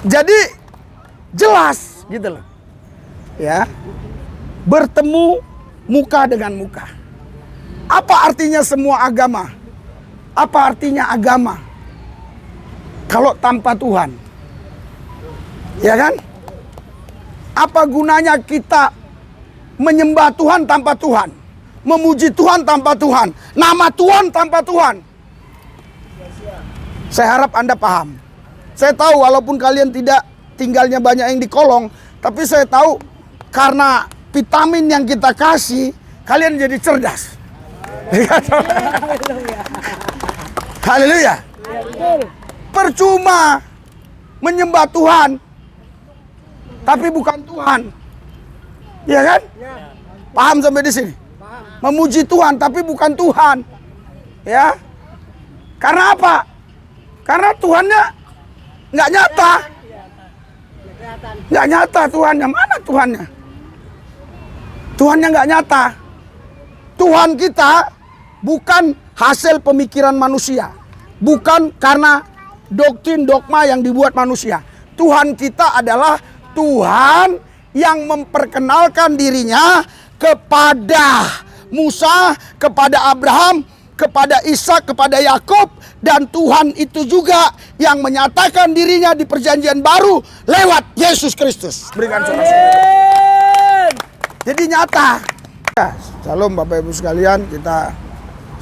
Jadi jelas gitu loh. Ya. Bertemu muka dengan muka. Apa artinya semua agama? Apa artinya agama kalau tanpa Tuhan? Ya kan? Apa gunanya kita menyembah Tuhan tanpa Tuhan? Memuji Tuhan tanpa Tuhan? Nama Tuhan tanpa Tuhan? Saya harap Anda paham. Saya tahu walaupun kalian tidak tinggalnya banyak yang di kolong, tapi saya tahu karena vitamin yang kita kasih, kalian jadi cerdas. Haleluya. Percuma menyembah Tuhan tapi bukan Tuhan. Ya kan? Paham sampai di sini? Memuji Tuhan tapi bukan Tuhan. Ya. Karena apa? Karena Tuhannya nggak nyata. Nggak nyata Tuhannya. Mana Tuhannya? Tuhannya nggak nyata. Tuhan kita bukan hasil pemikiran manusia. Bukan karena doktrin dogma yang dibuat manusia. Tuhan kita adalah Tuhan yang memperkenalkan dirinya kepada Musa, kepada Abraham, kepada Ishak, kepada Yakub. Dan Tuhan itu juga yang menyatakan dirinya di perjanjian baru lewat Yesus Kristus. Berikan sorak-sorai. Jadi nyata. Salam Bapak Ibu sekalian, kita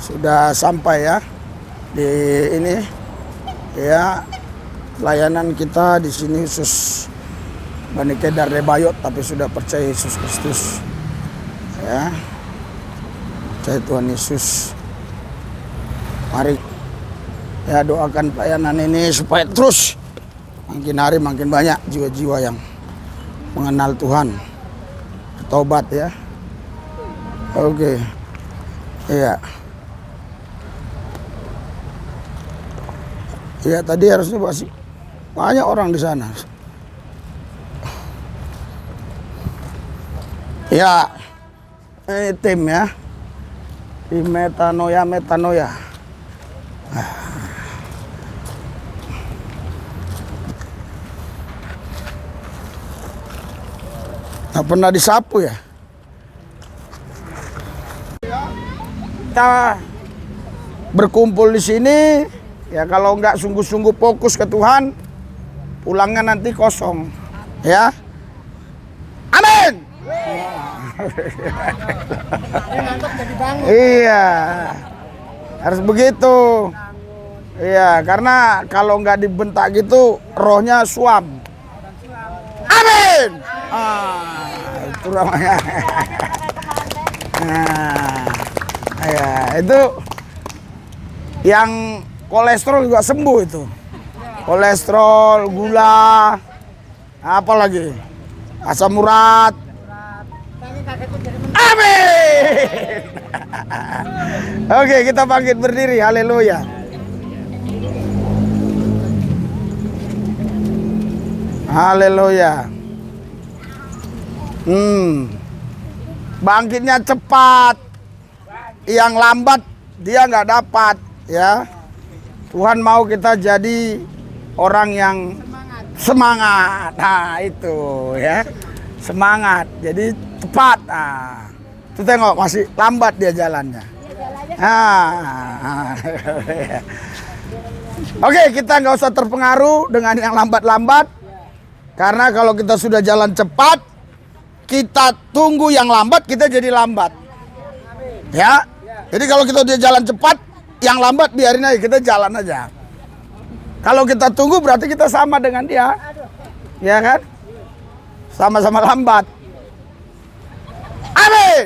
sudah sampai ya di ini ya, layanan kita di sini khusus Bani Kedar Rebayot, tapi sudah percaya Yesus Kristus ya, percaya Tuhan Yesus. Mari ya doakan pelayanan ini supaya terus makin hari makin banyak jiwa-jiwa yang mengenal Tuhan, bertobat ya. Oke. Iya. Iya, tadi harusnya masih banyak orang di sana. Ya, ini tim ya. Tim metanoia. Nggak pernah disapu ya. Kita berkumpul di sini ya, kalau nggak sungguh-sungguh fokus ke Tuhan, pulangnya nanti kosong ya. Amin. Iya, harus begitu. Iya, karena kalau nggak dibentak gitu rohnya suam. Amin. Itu namanya. Ya, itu yang kolesterol juga sembuh itu. Kolesterol, gula, apa lagi? Asam urat. Amin. Oke, kita bangkit berdiri. Haleluya. Haleluya. Bangkitnya cepat. Yang lambat dia nggak dapat ya. Tuhan mau kita jadi orang yang semangat. Nah itu ya, semangat. Jadi cepat. Nah, tuh tengok masih lambat dia jalannya. Nah. Oke, kita nggak usah terpengaruh dengan yang lambat-lambat. Karena kalau kita sudah jalan cepat, kita tunggu yang lambat, kita jadi lambat. Ya. Jadi kalau kita udah jalan cepat, yang lambat biarin aja, kita jalan aja. Kalau kita tunggu berarti kita sama dengan dia. Ya kan? Sama-sama lambat. Amin.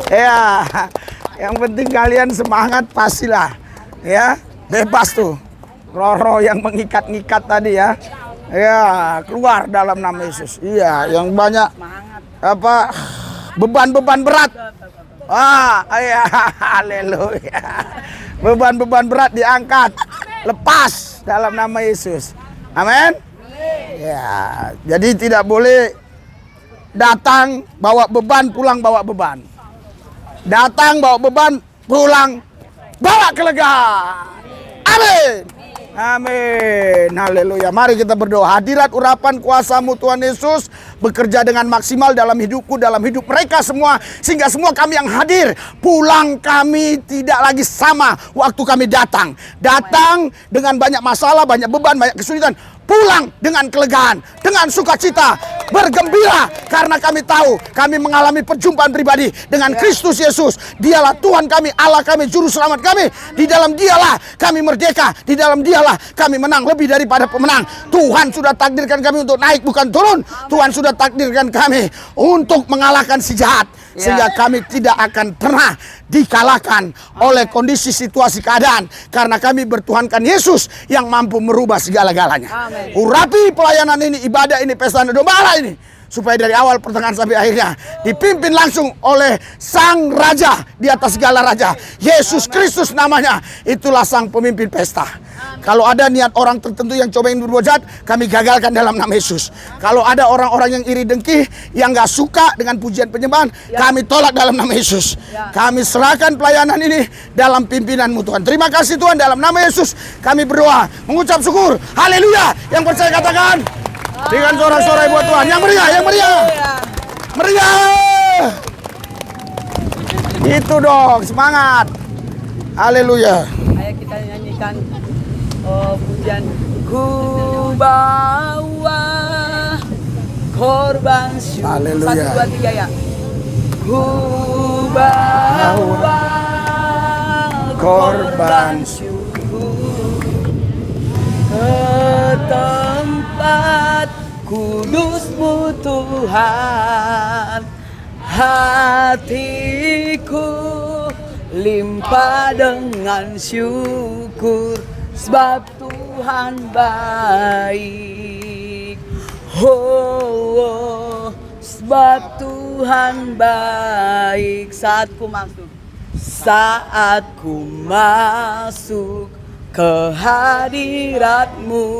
Ya, yang penting kalian semangat pastilah. Ya, bebas tuh. Roh-roh yang mengikat-ngikat tadi ya. Ya, keluar dalam nama Yesus. Iya, yang banyak apa beban-beban berat. Ya, haleluya. Beban-beban berat diangkat, lepas dalam nama Yesus. Amin. Ya, jadi tidak boleh datang bawa beban, pulang bawa beban. Datang bawa beban, pulang bawa kelegaan. Amin. Amin. Haleluya. Mari kita berdoa. Hadirat urapan kuasa-Mu Tuhan Yesus bekerja dengan maksimal dalam hidupku, dalam hidup mereka semua. Sehingga semua kami yang hadir, pulang kami tidak lagi sama waktu kami datang. Datang dengan banyak masalah, banyak beban, banyak kesulitan. Pulang dengan kelegaan, dengan sukacita, bergembira. Karena kami tahu, kami mengalami perjumpaan pribadi dengan Kristus Yesus. Dialah Tuhan kami, Allah kami, Juru Selamat kami. Di dalam Dialah kami merdeka. Di dalam Dialah kami menang lebih daripada pemenang. Tuhan sudah takdirkan kami untuk naik bukan turun. Tuhan sudah takdirkan kami untuk mengalahkan si jahat. Sehingga kami tidak akan pernah dikalahkan oleh kondisi situasi keadaan. Karena kami bertuhankan Yesus yang mampu merubah segala-galanya. Urapi pelayanan ini, ibadah ini, pesta domba ini, supaya dari awal, pertengahan sampai akhirnya dipimpin langsung oleh Sang Raja di atas segala raja, Yesus Kristus namanya. Itulah sang pemimpin pesta. Kalau ada niat orang tertentu yang coba ingin berbuat jahat, kami gagalkan dalam nama Yesus. Kalau ada orang-orang yang iri dengki, yang gak suka dengan pujian penyembahan, kami tolak dalam nama Yesus. Kami serahkan pelayanan ini dalam pimpinan-Mu Tuhan. Terima kasih Tuhan, dalam nama Yesus kami berdoa, mengucap syukur. Haleluya. Yang percaya katakan dengan sorak-sorai buat Tuhan. Yang meriah, yang meriah. Meriah. Itu dong, semangat. Haleluya. Ayo kita nyanyikan pujian. Ku bawa korban syukur. Haleluya. 1, 2, 3 ya. Ku bawa korban syukur ke tempat kudus-Mu Tuhan. Hatiku limpah dengan syukur, sebab Tuhan baik. Oh, sebab Tuhan baik. Saat ku masuk ke hadirat-Mu,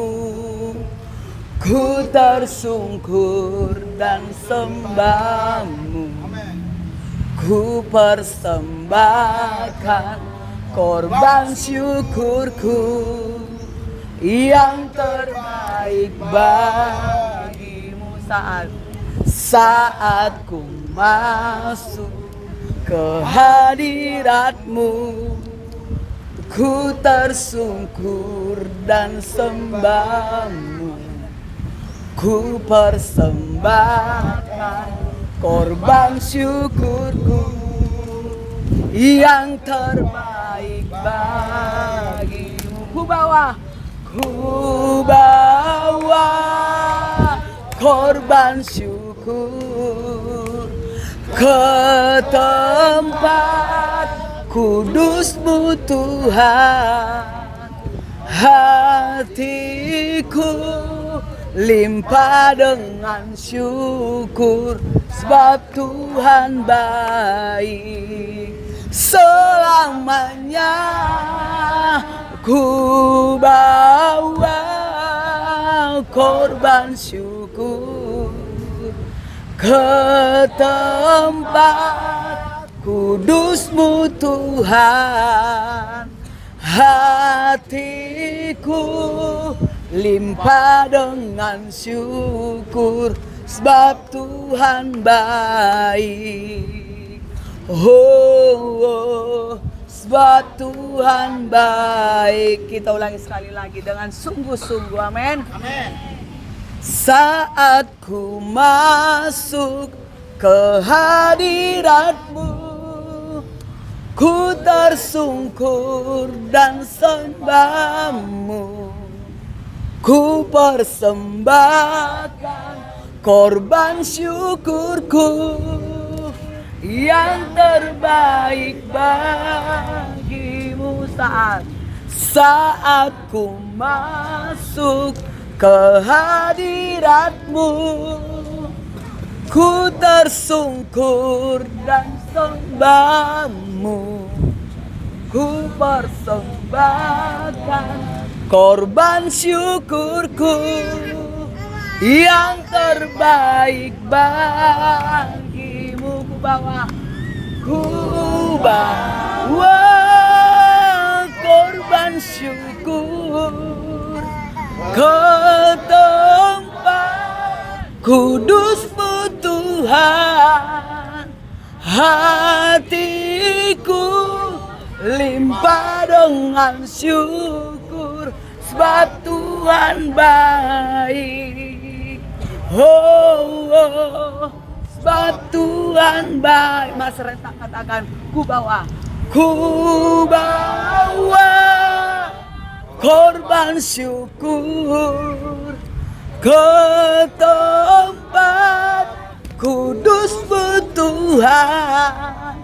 ku tersungkur dan sembah-Mu. Ku persembahkan korban syukurku yang terbaik bagimu. Saat ku masuk ke hadirat-Mu, ku tersungkur dan sembah-Mu. Ku persembahkan korban syukurku yang terbaik bagimu. Ku bawa korban syukur ke tempat kudus-Mu Tuhan. Hatiku limpah dengan syukur, sebab Tuhan baik. Selamanya ku bawa korban syukur ke tempat kudus-Mu Tuhan. Hatiku limpah dengan syukur, sebab Tuhan baik. Oh, sebab Tuhan baik. Kita ulangi sekali lagi dengan sungguh-sungguh. Amin. Amin. Saat ku masuk ke hadirat-Mu, ku tersungkur dan sembah-Mu. Ku persembahkan korban syukurku yang terbaik bagimu. Saat ku masuk ke hadirat-Mu, ku tersungkur dan sembah-Mu. Ku persembahkan korban syukurku yang terbaik bagimu. Ku bawa korban syukur syukur ke tempat kudus-Mu Tuhan. Hatiku limpah dengan syukur sebab Tuhan baik. Oh, oh, sebab Tuhan baik. Mas Renta katakan, ku bawa korban syukur ke tempat kudus-Mu Tuhan.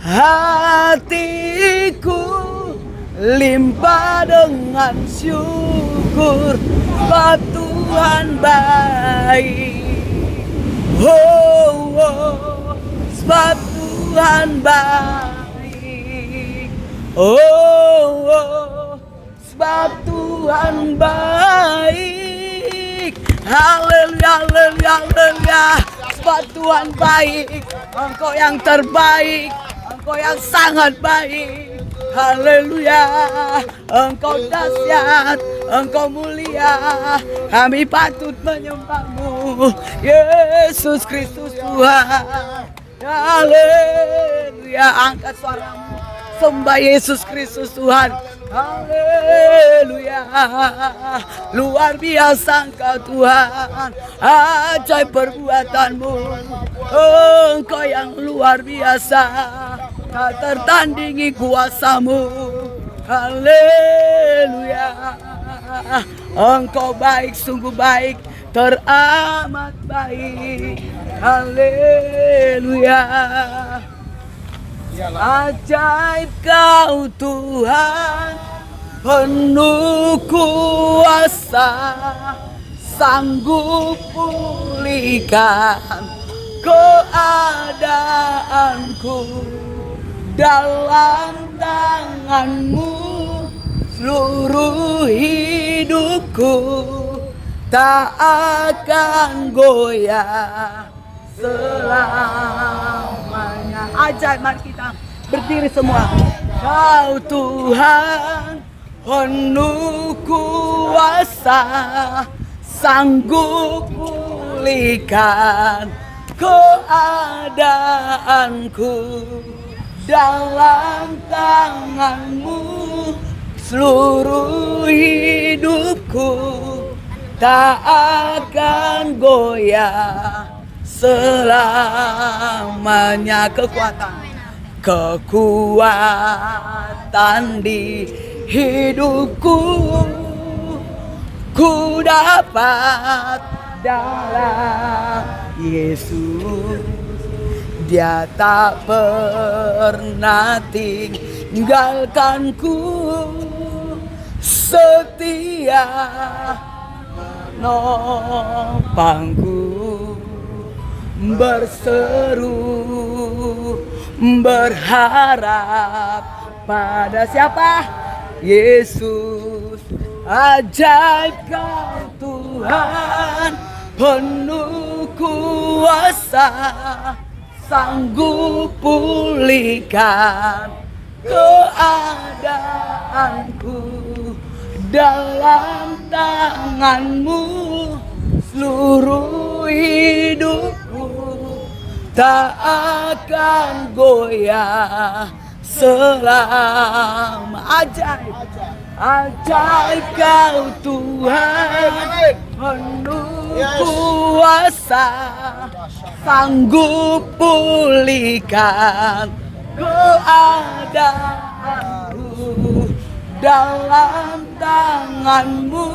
Hatiku limpah dengan syukur sebab Tuhan baik. Oh, oh, sebab Tuhan baik. Oh, oh, sebab Tuhan baik. Haleluya, haleluya, haleluya. Sebab Tuhan baik. Engkau yang terbaik, Engkau yang sangat baik. Haleluya. Engkau dahsyat, Engkau mulia. Kami patut menyembah-Mu, Yesus Kristus Tuhan. Haleluya. Angkat suaramu, sembah Yesus Kristus Tuhan. Haleluya. Luar biasa Engkau Tuhan, ajaib perbuatan-Mu. Engkau yang luar biasa, tak tertandingi kuasa-Mu. Haleluya. Engkau baik, sungguh baik, teramat baik. Haleluya. Ajaib Kau Tuhan, penuh kuasa, sanggup pulihkan keadaanku. Dalam tangan-Mu seluruh hidupku tak akan goyah selamanya. Ajaib, mari kita berdiri semua. Kau Tuhan penuh kuasa, sanggup pulihkan keadaanku. Dalam tangan-Mu seluruh hidupku tak akan goyah selamanya. Kekuatan di hidupku ku dapat dalam Yesus. Dia tak pernah tinggalkanku, setia menopangku, berseru berharap pada siapa? Yesus. Ajaib Kau Tuhan, penuh kuasa, sanggup pulihkan keadaanku. Dalam tangan-Mu seluruh hidupku tak akan goyah selama. Ajaib, ajaib Kau Tuhan, penuh kuasa, sanggup pulihkan keadaanku. Dalam tangan-Mu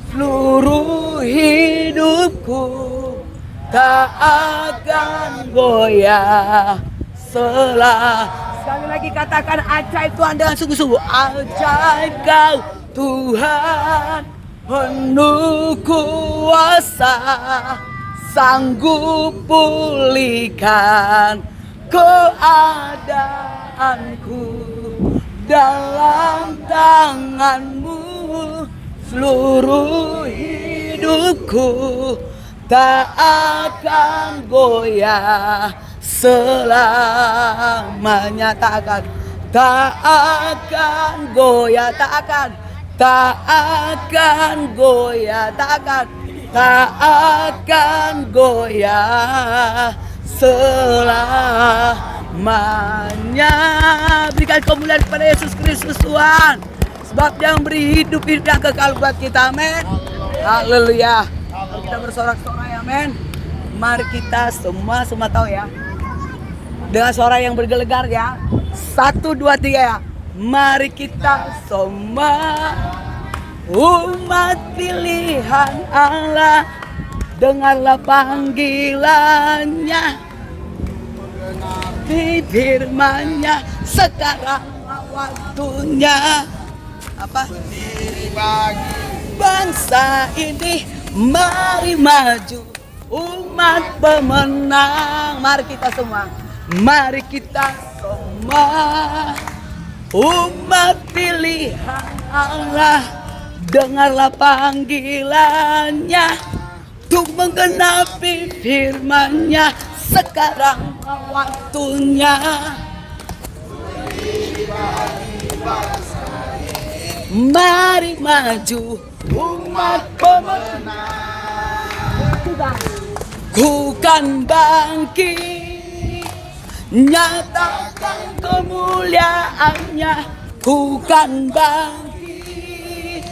seluruh hidupku tak akan goyah Sekali lagi katakan ajaib Tuhan dengan sungguh-sungguh. Ajaib Kau Tuhan, penuh kuasa, sanggup pulihkan keadaanku. Dalam tangan-Mu seluruh hidupku tak akan goyah selamanya. tak akan goyah, tak akan goyah, tak akan goyah selamanya. Berikan kemuliaan kepada Yesus Kristus Tuhan, sebab Dia memberi hidup yang kekal buat kita. Amin. Haleluya. Mari kita bersorak-sorai, amin. Mari kita semua tahu ya, dengan suara yang bergelegar ya. 1, 2, 3 ya. Mari kita semua umat pilihan Allah, dengarlah panggilannya, di firman-Nya sekarang waktunya. Apa? Bangsa ini mari maju, umat pemenang. Mari kita semua umat pilihan Allah, dengarlah panggilannya, untuk menggenapi firman-Nya sekarang waktunya. Mari maju, umat pemenang. Ku kan bangkit, nyatakan kemuliaan-Nya. Ku kan bangkit,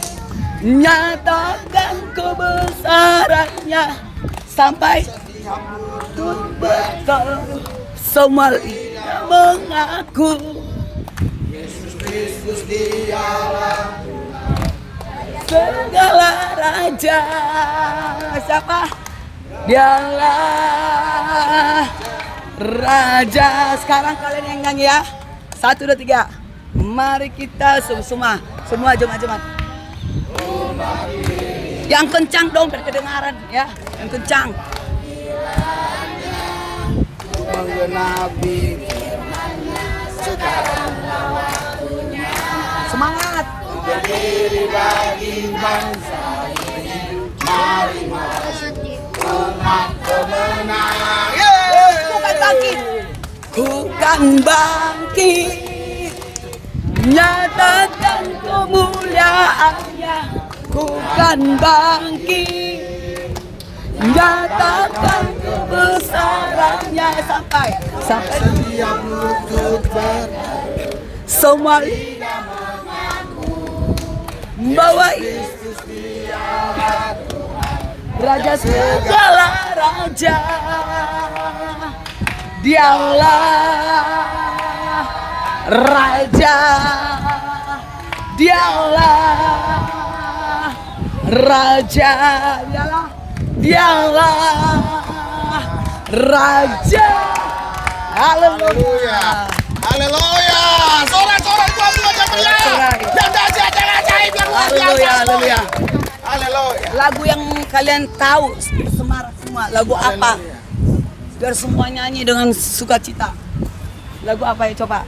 nyatakan kebesaran-Nya, sampai ku bertaruh semua lidah mengaku Yesus Kristus Dialah segala raja. Siapa? Dialah Raja. Sekarang kalian yang nyanyi ya. 1, 2, 3. Mari kita semua jemaat. Yang kencang dong biar kedengaran ya. Yang kencang. Menggenapi Semangat. berdiri bagi bangsa ini. Mari maju, umat pemenang. Ku kan bangkit, nyatakan kemuliaan-Nya. Ku kan bangkit, nyatakan kebesaran-Nya, sampai Setiap lutut semua lidah bahwa Kristus Dialah Raja segala raja. Dialah Raja, Dialah Raja, Dialah Raja. Haleluya. Haleluya. Sorak-sorak Tuhan yang meriah. Yang dahsyat, yang ajaib, yang luar biasa. Haleluya. Haleluya. Lagu yang kalian tahu semarak semua. Lagu apa? Biar semua nyanyi dengan sukacita. Lagu apa ya coba?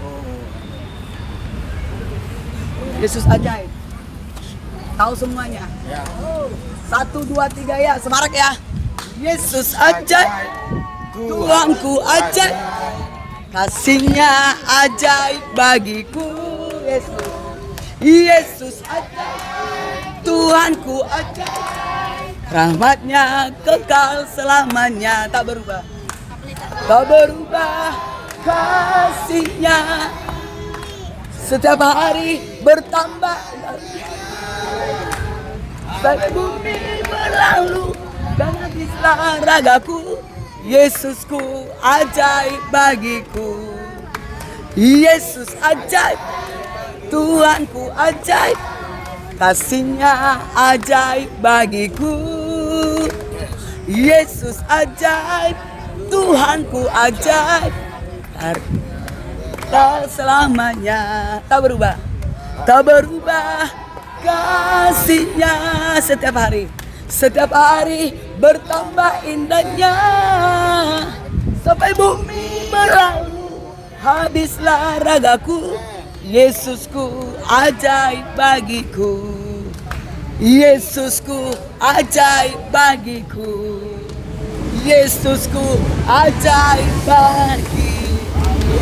Yesus ajaib. Tahu semuanya? 1, 2, 3 ya. Semarak ya. Yesus ajaib, Tuhanku ajaib, kasih-Nya ajaib bagiku. Yesus ajaib, Tuhanku ajaib, rahmat-Nya kekal selamanya. Tak berubah kasih-Nya, setiap hari bertambah. Sampai bumi berlalu dan habislah ragaku, Yesusku ajaib bagiku. Yesus ajaib, Tuhanku ajaib, kasih-Nya ajaib bagiku. Yesus ajaib, Tuhanku ajaib, tak selamanya. Tak berubah kasih-Nya, setiap hari bertambah indahnya. Sampai bumi berlalu habislah ragaku, Yesusku ajaib bagiku. Yesusku ajaib bagiku. Yesusku ajaib bagiku.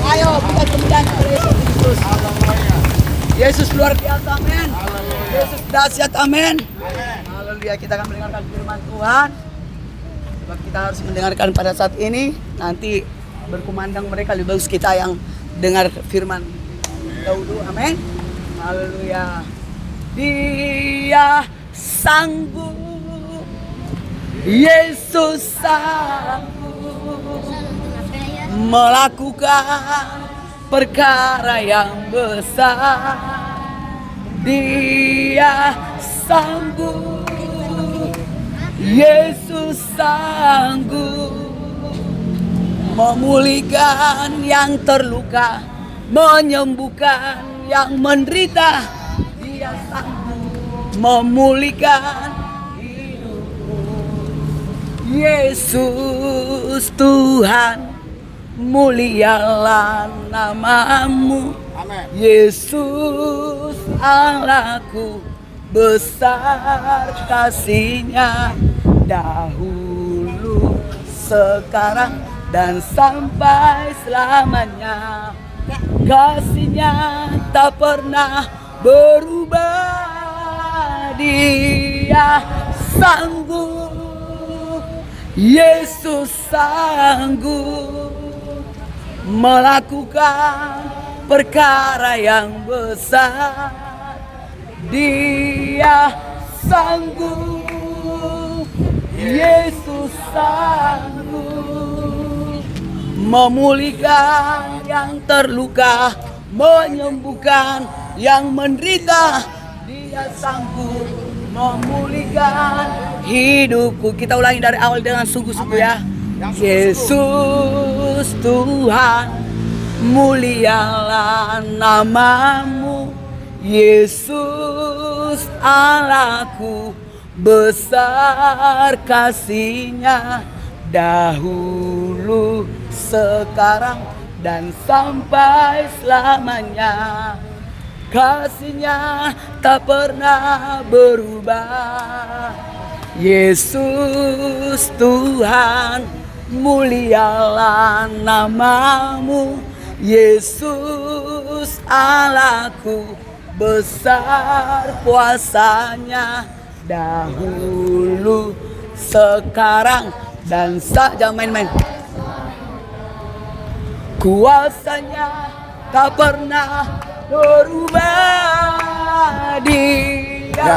Ayo berikan kemuliaan kepada Yesus Kristus. Yesus luar biasa, amin. Yesus dahsyat, amin. Haleluya, kita akan mendengarkan firman Tuhan. Sebab kita harus mendengarkan pada saat ini. Nanti berkumandang mereka, lebih bagus kita yang dengar firman dahulu, amin. Haleluya. Dia sanggup, Yesus sanggup melakukan perkara yang besar. Dia sanggup, Yesus sanggup memulihkan yang terluka, menyembuhkan yang menderita. Dia sanggup memulihkan hidupku. Yesus Tuhan, mulialah namamu. Amin. Yesus Allahku, besar kasih-Nya, dahulu, sekarang, dan sampai selamanya. Kasih-Nya tak pernah berubah. Dia sanggup, Yesus sanggup melakukan perkara yang besar. Dia sanggup, Yesus sanggup memulihkan yang terluka, menyembuhkan yang menderita. Dia sanggup memulihkan hidupku. Kita ulangi dari awal dengan sungguh-sungguh ya. Yesus Tuhan, mulialah namamu. Yesus Allahku, besar kasih-Nya, dahulu, sekarang, dan sampai selamanya. Kasih-Nya tak pernah berubah. Yesus Tuhan, mulialah namamu. Yesus Allahku, besar kuasa-Nya, dahulu, sekarang, dan jangan main-main. Kuasa-Nya tak pernah berubah. Dia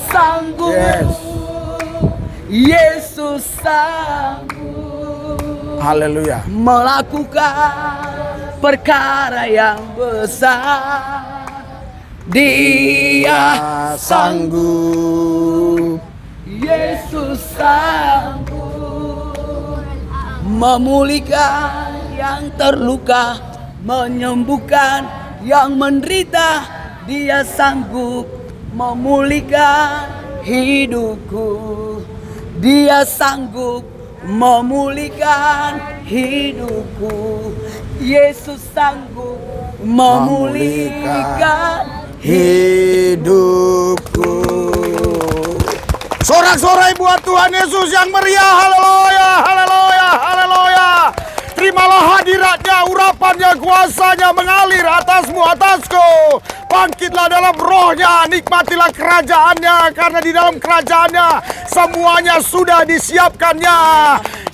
sanggup, Yesus sanggup, Haleluya, melakukan perkara yang besar. Dia sanggup, Yesus sanggup memulihkan yang terluka, menyembuhkan yang menderita. Dia sanggup memulihkan hidupku. Dia sanggup memulihkan hidupku. Yesus sanggup memulihkan hidupku. Sorak-sorai buat Tuhan Yesus yang meriah. Haleluya, haleluya, haleluya. Terimalah hadiratnya, urapannya, kuasanya mengalir atasmu, atasku. Bangkitlah dalam rohnya, nikmatilah kerajaannya, karena di dalam kerajaannya semuanya sudah disiapkannya.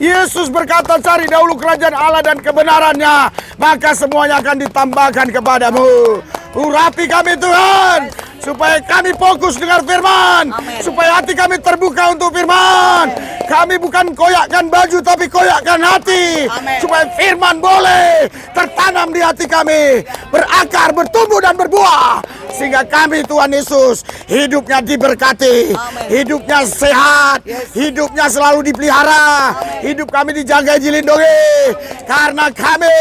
Yesus berkata, cari dahulu kerajaan Allah dan kebenarannya, maka semuanya akan ditambahkan kepadamu. Urapi kami Tuhan, supaya kami fokus dengan firman. Amen. Supaya hati kami terbuka untuk firman. Kami bukan koyakkan baju, tapi koyakkan hati. Amen. Supaya firman boleh tertanam di hati kami, berakar, bertumbuh, dan berbuah. Sehingga kami Tuhan Yesus hidupnya diberkati. Amen. Hidupnya sehat. Yes. Hidupnya selalu dipelihara. Amen. Hidup kami dijaga, dilindungi. Karena kami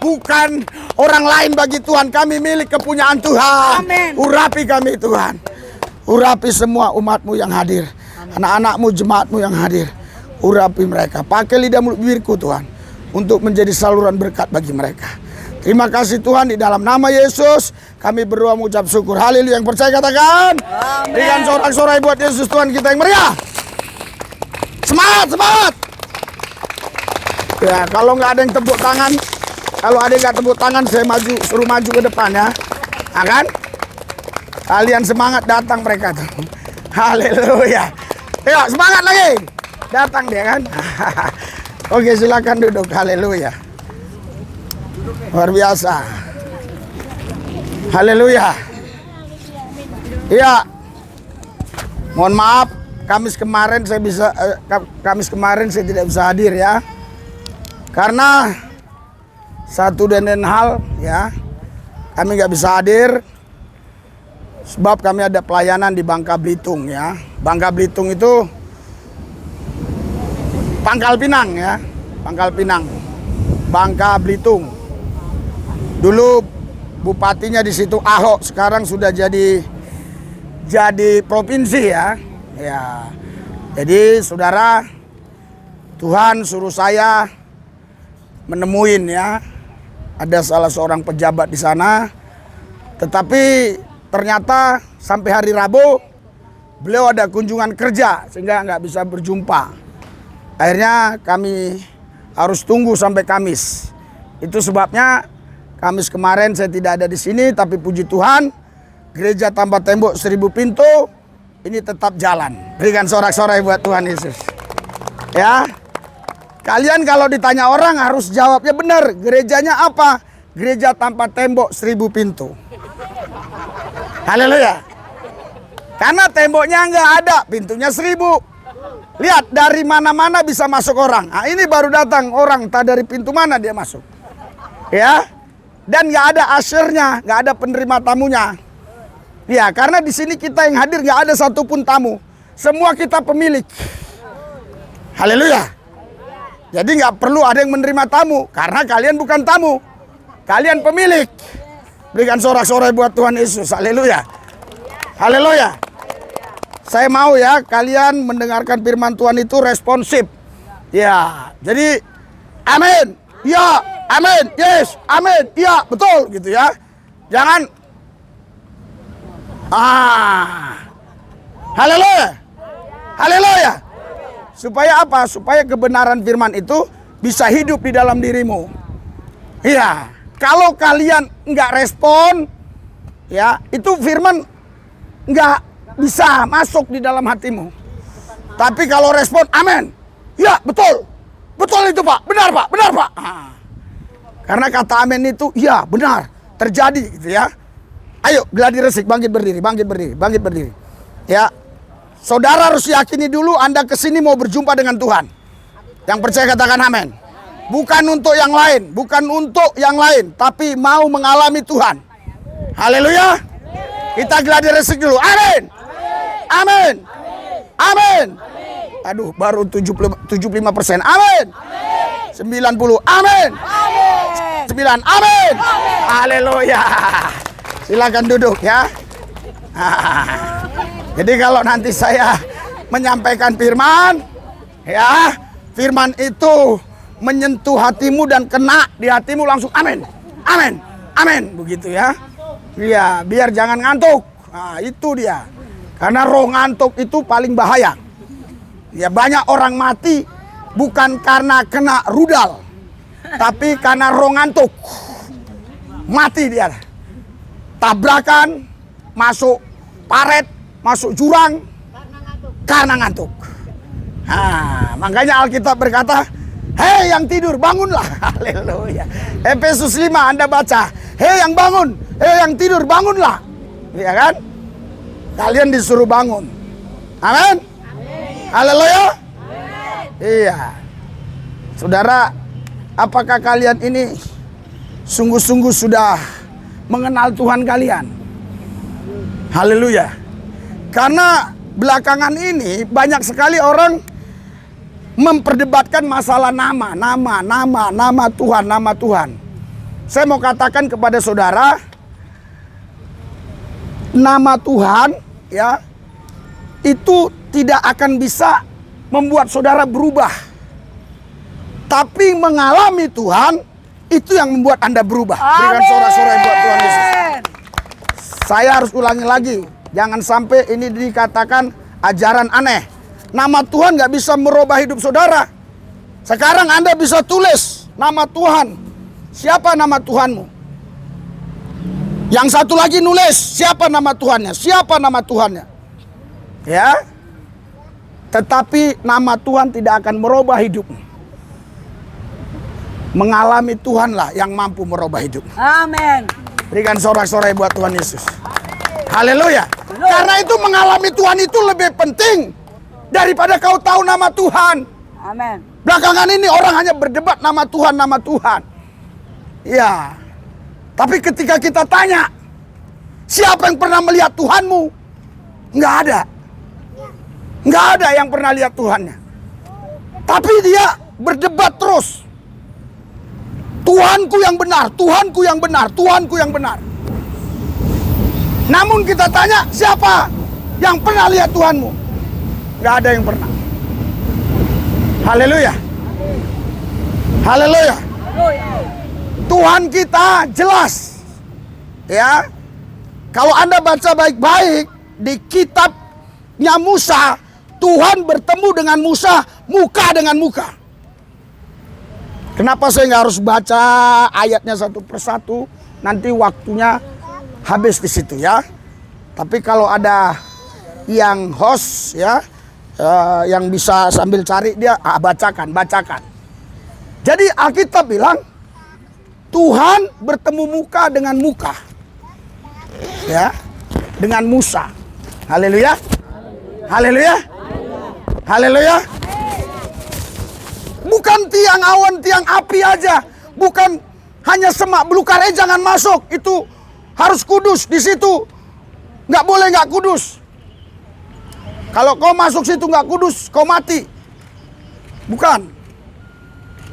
bukan orang lain bagi Tuhan. Kami milik kepunyaan Tuhan. Amen. Urapi kami Tuhan. Urapi semua umatmu yang hadir. Anak-anakmu, jemaatmu yang hadir. Urapi mereka. Pakai lidah mulut bibirku Tuhan, untuk menjadi saluran berkat bagi mereka. Terima kasih Tuhan, di dalam nama Yesus kami berdoa mengucap syukur. Haleluya. Yang percaya katakan Amen. berikan sorak-sorai buat Yesus Tuhan kita yang meriah. Semangat, semangat. Ya, kalau nggak ada yang tepuk tangan, Kalau ada yang nggak tepuk tangan, saya maju, suruh maju ke depan ya. Akan? Kalian semangat datang mereka tuh. Haleluya. Ayo semangat lagi. Datang dia kan. Oke, silakan duduk. Haleluya. Luar biasa. Haleluya. Iya. Mohon maaf, Kamis kemarin saya tidak bisa hadir ya. Karena satu dan lain hal ya, kami nggak bisa hadir sebab kami ada pelayanan di Bangka Belitung ya. Bangka Belitung itu Pangkal Pinang ya, Pangkal Pinang, Bangka Belitung. Dulu bupatinya di situ Ahok, sekarang sudah jadi provinsi ya. Ya. Jadi saudara, Tuhan suruh saya menemuin ya, ada salah seorang pejabat di sana, tetapi ternyata sampai hari Rabu beliau ada kunjungan kerja sehingga nggak bisa berjumpa. Akhirnya kami harus tunggu sampai Kamis. Itu sebabnya Kamis kemarin saya tidak ada di sini, tapi puji Tuhan gereja tanpa tembok 1000 pintu ini tetap jalan. Berikan sorak-sorai buat Tuhan Yesus. Ya. Kalian kalau ditanya orang harus jawabnya benar. Gerejanya apa? Gereja tanpa tembok 1000 pintu. Haleluya. Karena temboknya nggak ada, pintunya 1000. Lihat dari mana-mana bisa masuk orang. Nah, ini baru datang orang, tak dari pintu mana dia masuk. Ya. Dan nggak ada ushernya, nggak ada penerima tamunya. Ya, karena di sini kita yang hadir nggak ada satupun tamu. Semua kita pemilik. Haleluya. Jadi nggak perlu ada yang menerima tamu, karena kalian bukan tamu. Kalian pemilik. Berikan sorak-sorai buat Tuhan Yesus. Haleluya. Haleluya. Saya mau ya kalian mendengarkan firman Tuhan itu responsif. Ya, jadi amin. Ya, amin. Yes, amin. Ya, betul gitu ya. Jangan haleluya. Haleluya. Supaya apa? Supaya kebenaran firman itu bisa hidup di dalam dirimu. Iya. Kalau kalian nggak respon, ya itu firman nggak bisa masuk di dalam hatimu. Tapi kalau respon, amin. Ya betul. Betul itu Pak. Benar Pak. Benar Pak. Karena kata amin itu, ya benar. Terjadi gitu ya. Ayo gladi resik, bangkit berdiri, bangkit berdiri, bangkit berdiri. Ya, saudara harus yakini dulu Anda kesini mau berjumpa dengan Tuhan. Yang percaya katakan amin. Bukan untuk yang lain, bukan untuk yang lain, tapi mau mengalami Tuhan. Haleluya. Kita gladi resik dulu, amin. Amin. Amin. Aduh, baru 75%, amin. 90, amin. 9, amin. Haleluya. Silakan duduk ya. Jadi kalau nanti saya menyampaikan firman, ya, firman itu menyentuh hatimu dan kena di hatimu langsung amin. Amin. Amin, begitu ya. Iya, biar jangan ngantuk. Nah, itu dia. Karena roh ngantuk itu paling bahaya. Ya, banyak orang mati bukan karena kena rudal, tapi karena roh ngantuk. Mati dia. Tabrakan, masuk paret, masuk jurang karena ngantuk. Nah, makanya Alkitab berkata, hei yang tidur bangunlah. Haleluya. Efesus 5 Anda baca, hei yang bangun, hei yang tidur bangunlah. Iya kan? Kalian disuruh bangun. Amin. Haleluya. Iya. Saudara, apakah kalian ini sungguh-sungguh sudah mengenal Tuhan kalian? Haleluya. Karena belakangan ini banyak sekali orang memperdebatkan masalah nama Tuhan. Saya mau katakan kepada saudara, nama Tuhan ya itu tidak akan bisa membuat saudara berubah. Tapi mengalami Tuhan itu yang membuat Anda berubah. Berikan sorak-sorai buat Tuhan Yesus. Saya harus ulangi lagi, jangan sampai ini dikatakan ajaran aneh. Nama Tuhan nggak bisa merubah hidup saudara. Sekarang Anda bisa tulis nama Tuhan siapa nama Tuhanmu? Yang satu lagi nulis, siapa nama Tuhannya? Siapa nama Tuhannya? Ya. Tetapi nama Tuhan tidak akan merubah hidupmu. Mengalami Tuhanlah yang mampu merubah hidupmu. Amin. Berikan sorak-sorai buat Tuhan Yesus. Haleluya. Karena itu mengalami Tuhan itu lebih penting daripada kau tahu nama Tuhan. Amin. Belakangan ini orang hanya berdebat nama Tuhan, nama Tuhan. Ya. Tapi ketika kita tanya, siapa yang pernah melihat Tuhanmu? Nggak ada. Nggak ada yang pernah lihat Tuhannya. Tapi dia berdebat terus. Tuhanku yang benar, Tuhanku yang benar, Tuhanku yang benar. Namun kita tanya, siapa yang pernah lihat Tuhanmu? Nggak ada yang pernah. Haleluya. Haleluya. Tuhan kita jelas. Ya. Kalau Anda baca baik-baik di kitabnya Musa, Tuhan bertemu dengan Musa muka dengan muka. Kenapa saya nggak harus baca ayatnya satu persatu? Nanti waktunya habis di situ ya. Tapi kalau ada yang host ya, yang bisa sambil cari dia, bacakan. Jadi Alkitab bilang Tuhan bertemu muka dengan muka, ya, dengan Musa. Haleluya, haleluya, haleluya. Bukan tiang awan, tiang api aja. Bukan hanya semak belukar, jangan masuk. Itu harus kudus di situ. Nggak boleh nggak kudus. Kalau kau masuk situ nggak kudus, kau mati. Bukan.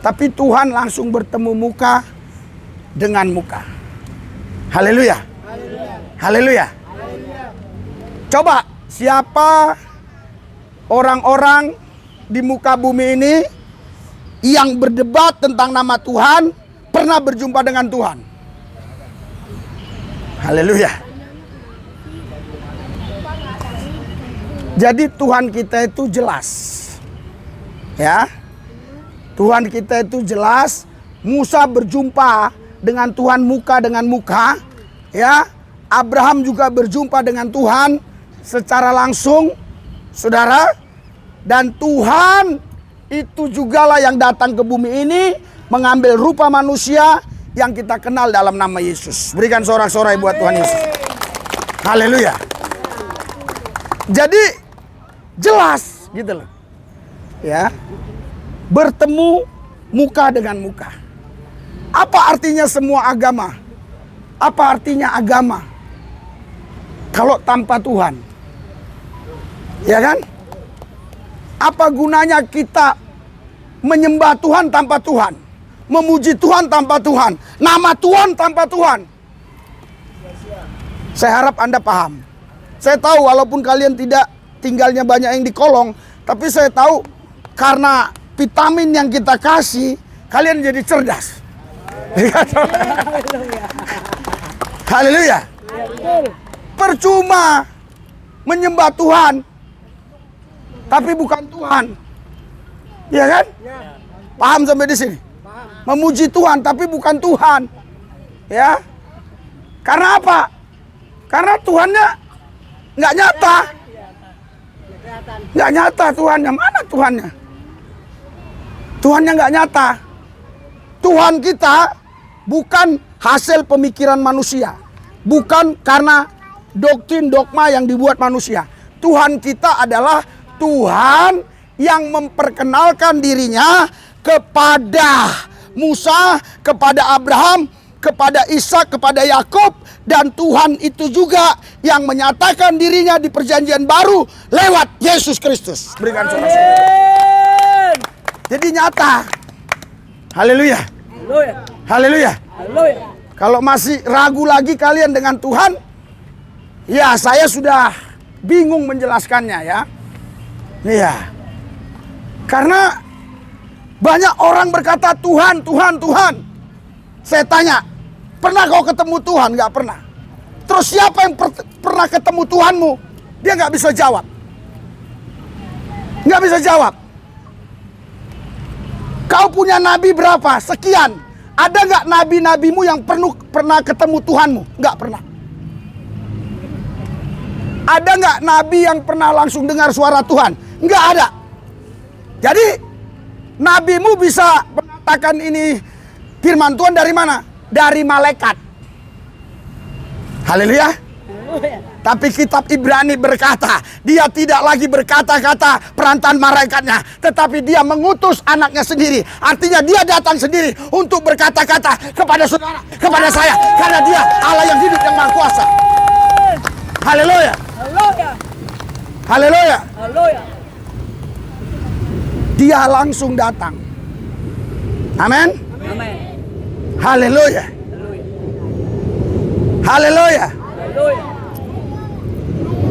Tapi Tuhan langsung bertemu muka dengan muka. Haleluya. Haleluya. Coba siapa orang-orang di muka bumi ini yang berdebat tentang nama Tuhan pernah berjumpa dengan Tuhan? Haleluya. Jadi Tuhan kita itu jelas. Ya. Tuhan kita itu jelas. Musa berjumpa dengan Tuhan muka dengan muka, ya. Abraham juga berjumpa dengan Tuhan secara langsung, saudara. Dan Tuhan itu jugalah yang datang ke bumi ini mengambil rupa manusia yang kita kenal dalam nama Yesus. Berikan sorak-sorai buat Tuhan Yesus. Haleluya. Jadi jelas gitu loh. Ya. Bertemu muka dengan muka. Apa artinya semua agama? Apa artinya agama kalau tanpa Tuhan? Ya kan? Apa gunanya kita menyembah Tuhan tanpa Tuhan? Memuji Tuhan tanpa Tuhan? Nama Tuhan tanpa Tuhan? Saya harap Anda paham. Saya tahu walaupun kalian tidak tinggalnya banyak yang di kolong, tapi saya tahu karena vitamin yang kita kasih, kalian jadi cerdas. Haleluya. Percuma menyembah Tuhan tapi bukan Tuhan. Iya kan? Paham sampai di sini? Memuji Tuhan tapi bukan Tuhan. Ya. Karena apa? Karena Tuhannya nggak nyata. Nggak nyata Tuhannya. Mana Tuhannya? Tuhannya nggak nyata. Tuhan kita bukan hasil pemikiran manusia. Bukan karena doktrin dogma yang dibuat manusia. Tuhan kita adalah Tuhan yang memperkenalkan dirinya kepada Musa, kepada Abraham, kepada Ishak, kepada Yakub. Dan Tuhan itu juga yang menyatakan dirinya di perjanjian baru lewat Yesus Kristus. Berikan sorak-sorai. Jadi nyata. Haleluya. Haleluya. Kalau masih ragu lagi kalian dengan Tuhan, ya saya sudah bingung menjelaskannya ya. Iya. Karena banyak orang berkata Tuhan, Tuhan, Tuhan. Saya tanya, pernah kau ketemu Tuhan? Nggak pernah. Terus siapa yang pernah ketemu Tuhanmu? Dia nggak bisa jawab. Nggak bisa jawab. Kau punya nabi berapa? Sekian. Ada nggak nabi-nabimu yang pernah ketemu Tuhanmu? Nggak pernah. Ada nggak nabi yang pernah langsung dengar suara Tuhan? Nggak ada. Jadi nabimu bisa mengatakan ini firman Tuhan dari mana? Dari malaikat. Haleluya. Tapi kitab Ibrani berkata, dia tidak lagi berkata-kata perantaraan malaikatnya, tetapi dia mengutus anaknya sendiri. Artinya dia datang sendiri untuk berkata-kata kepada saudara, kepada saya, karena dia Allah yang hidup, yang maha kuasa. Haleluya. Haleluya. Haleluya. Haleluya. Dia langsung datang. Amin. Amin. Haleluya. Haleluya. Haleluya.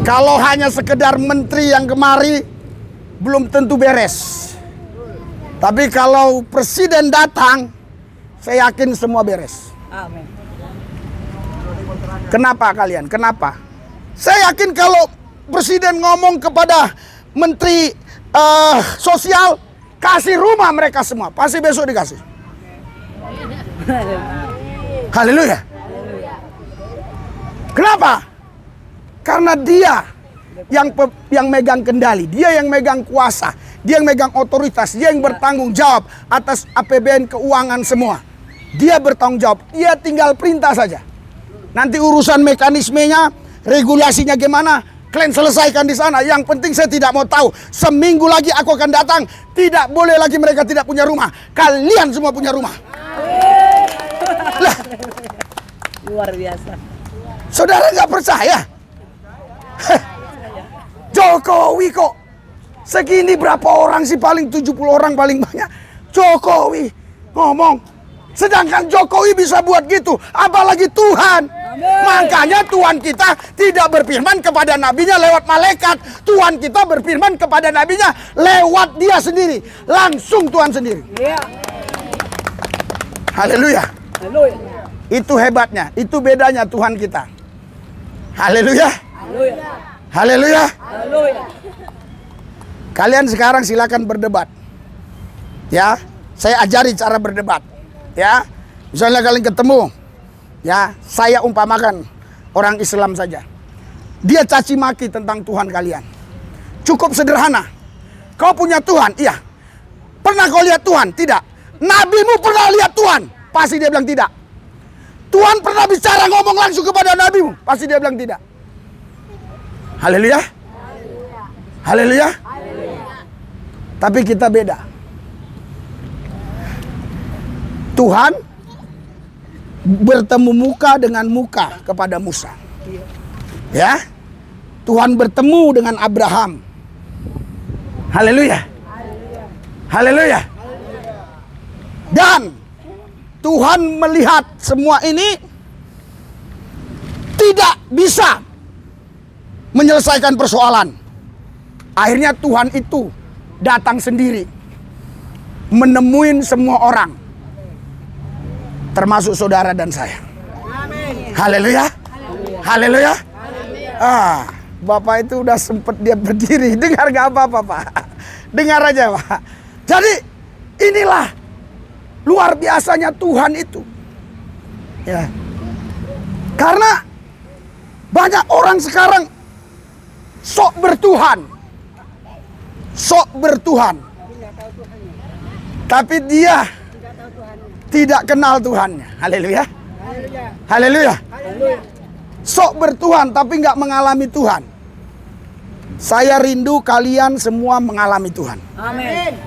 Kalau hanya sekedar menteri yang kemari, belum tentu beres. Tapi kalau presiden datang, saya yakin semua beres. Amin. Kenapa kalian? Kenapa? Saya yakin kalau presiden ngomong kepada menteri sosial, kasih rumah mereka semua, pasti besok dikasih. Haleluya. Kenapa? Karena dia yang megang kendali, dia yang megang kuasa, dia yang megang otoritas, dia yang bertanggung jawab atas APBN, keuangan semua. Dia bertanggung jawab, dia tinggal perintah saja. Nanti urusan mekanismenya, regulasinya gimana, kalian selesaikan di sana. Yang penting saya tidak mau tahu. Seminggu lagi aku akan datang, tidak boleh lagi mereka tidak punya rumah. Kalian semua punya rumah. Lah, Luar biasa. saudara nggak percaya? Jokowi kok segini, berapa orang sih, paling 70 orang paling banyak. Jokowi ngomong, sedangkan Jokowi bisa buat gitu, apalagi Tuhan. Makanya Tuhan kita tidak berfirman kepada nabinya lewat malaikat. Tuhan kita berfirman kepada nabinya lewat dia sendiri, langsung Tuhan sendiri. Iya. Haleluya. Haleluya. Itu hebatnya, itu bedanya Tuhan kita. Haleluya. Haleluya. Haleluya. Haleluya. Kalian sekarang silakan berdebat. Ya, saya ajari cara berdebat. Ya, misalnya kalian ketemu, ya, saya umpamakan orang Islam saja. Dia caci maki tentang Tuhan kalian. Cukup sederhana. Kau punya Tuhan? Iya. Pernah kau lihat Tuhan? Tidak. Nabimu pernah lihat Tuhan? Pasti dia bilang tidak. Tuhan pernah bicara ngomong langsung kepada nabimu? Pasti dia bilang tidak. Haleluya. Haleluya. Tapi kita beda. Tuhan bertemu muka dengan muka kepada Musa. Ya. Tuhan bertemu dengan Abraham. Haleluya. Haleluya. Dan Tuhan melihat semua ini tidak bisa menyelesaikan persoalan. Akhirnya Tuhan itu datang sendiri, menemuin semua orang, termasuk saudara dan saya. Haleluya. Haleluya. Bapak itu udah sempet dia berdiri. Dengar gak apa-apa, Pak? Dengar aja, Pak. Jadi inilah luar biasanya Tuhan itu. Ya. Karena banyak orang sekarang sok bertuhan. Sok bertuhan. Tapi dia tidak kenal Tuhannya. Haleluya. Haleluya. Sok bertuhan tapi nggak mengalami Tuhan. Saya rindu kalian semua mengalami Tuhan. Amin.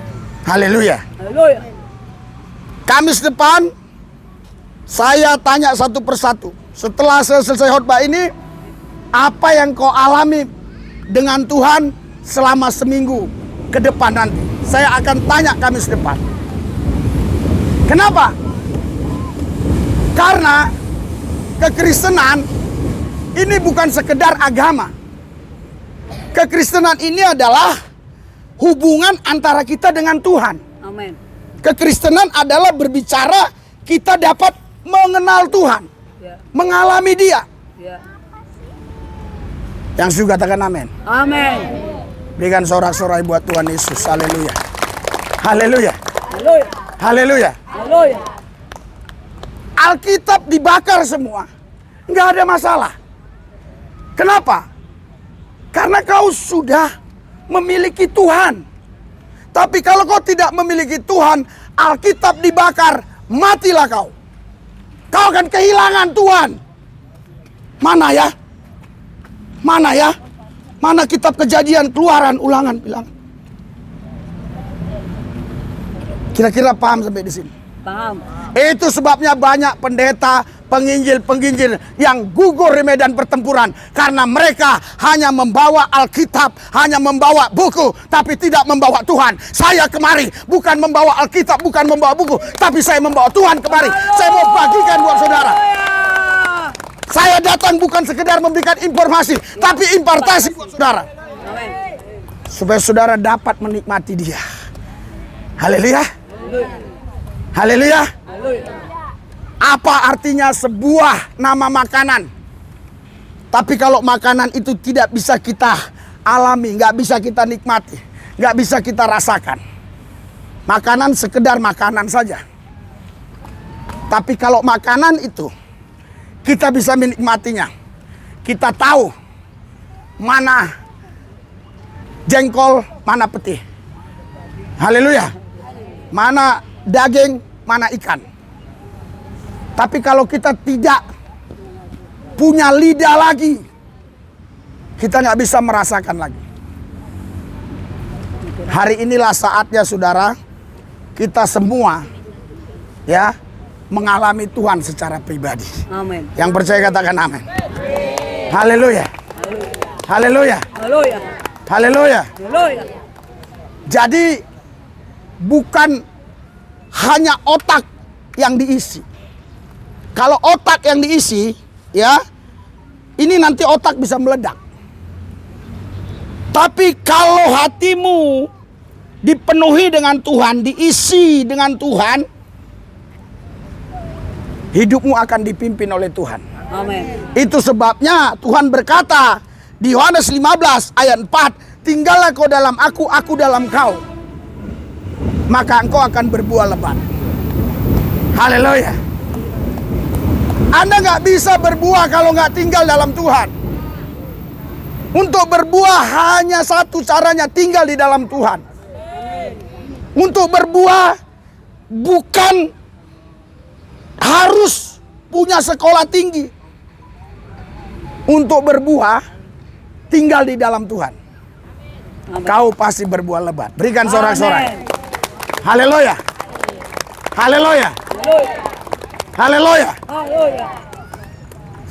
Haleluya. Haleluya. Kamis depan saya tanya satu persatu. Setelah selesai khotbah ini, apa yang kau alami dengan Tuhan selama seminggu ke depan nanti? Saya akan tanya Kamis depan. Kenapa? Karena kekristenan ini bukan sekedar agama. Kekristenan ini adalah hubungan antara kita dengan Tuhan. Amin. Kekristenan adalah berbicara kita dapat mengenal Tuhan, Ya. mengalami Dia. Ya. Yang setuju katakan amin. Amin. Berikan sorak-sorai buat Tuhan Yesus. Haleluya. Haleluya. Haleluya. Haleluya. Haleluya. Alkitab dibakar semua, nggak ada masalah. Kenapa? Karena kau sudah memiliki Tuhan. Tapi kalau kau tidak memiliki Tuhan, Alkitab dibakar, matilah kau. Kau akan kehilangan Tuhan. Mana ya? Mana ya? Mana kitab Kejadian, Keluaran, Ulangan, bilang. Kira-kira paham sampai di sini? Paham. Itu sebabnya banyak pendeta, penginjil yang gugur di medan pertempuran. Karena mereka hanya membawa Alkitab, hanya membawa buku, tapi tidak membawa Tuhan. Saya kemari bukan membawa Alkitab, bukan membawa buku, tapi saya membawa Tuhan kemari. Saya mau bagikan buat saudara. Saya datang bukan sekedar memberikan informasi, tapi impartasi buat saudara. Supaya saudara dapat menikmati dia. Haleluya. Haleluya. Apa artinya sebuah nama makanan? Tapi kalau makanan itu tidak bisa kita alami, nggak bisa kita nikmati, nggak bisa kita rasakan. Makanan sekedar makanan saja. Tapi kalau makanan itu kita bisa menikmatinya. Kita tahu mana jengkol, mana peti. Haleluya. Mana daging, mana ikan. Tapi kalau kita tidak punya lidah lagi, kita nggak bisa merasakan lagi. Hari inilah saatnya saudara, kita semua ya mengalami Tuhan secara pribadi. Amin. Yang percaya katakan amin. Haleluya. Haleluya. Haleluya. Haleluya. Haleluya. Jadi bukan hanya otak yang diisi. Kalau otak yang diisi, ya, ini nanti otak bisa meledak. Tapi kalau hatimu dipenuhi dengan Tuhan, diisi dengan Tuhan, hidupmu akan dipimpin oleh Tuhan. Amin. Itu sebabnya Tuhan berkata di Yohanes 15 ayat 4, tinggallah kau dalam aku dalam kau, maka engkau akan berbuah lebat. Haleluya. Anda nggak bisa berbuah kalau nggak tinggal dalam Tuhan. Untuk berbuah hanya satu caranya, tinggal di dalam Tuhan. Untuk berbuah bukan harus punya sekolah tinggi. Untuk berbuah, tinggal di dalam Tuhan. Amin. Kau pasti berbuah lebat. Berikan sorak-sorai. Haleluya. Haleluya. Haleluya. Haleluya.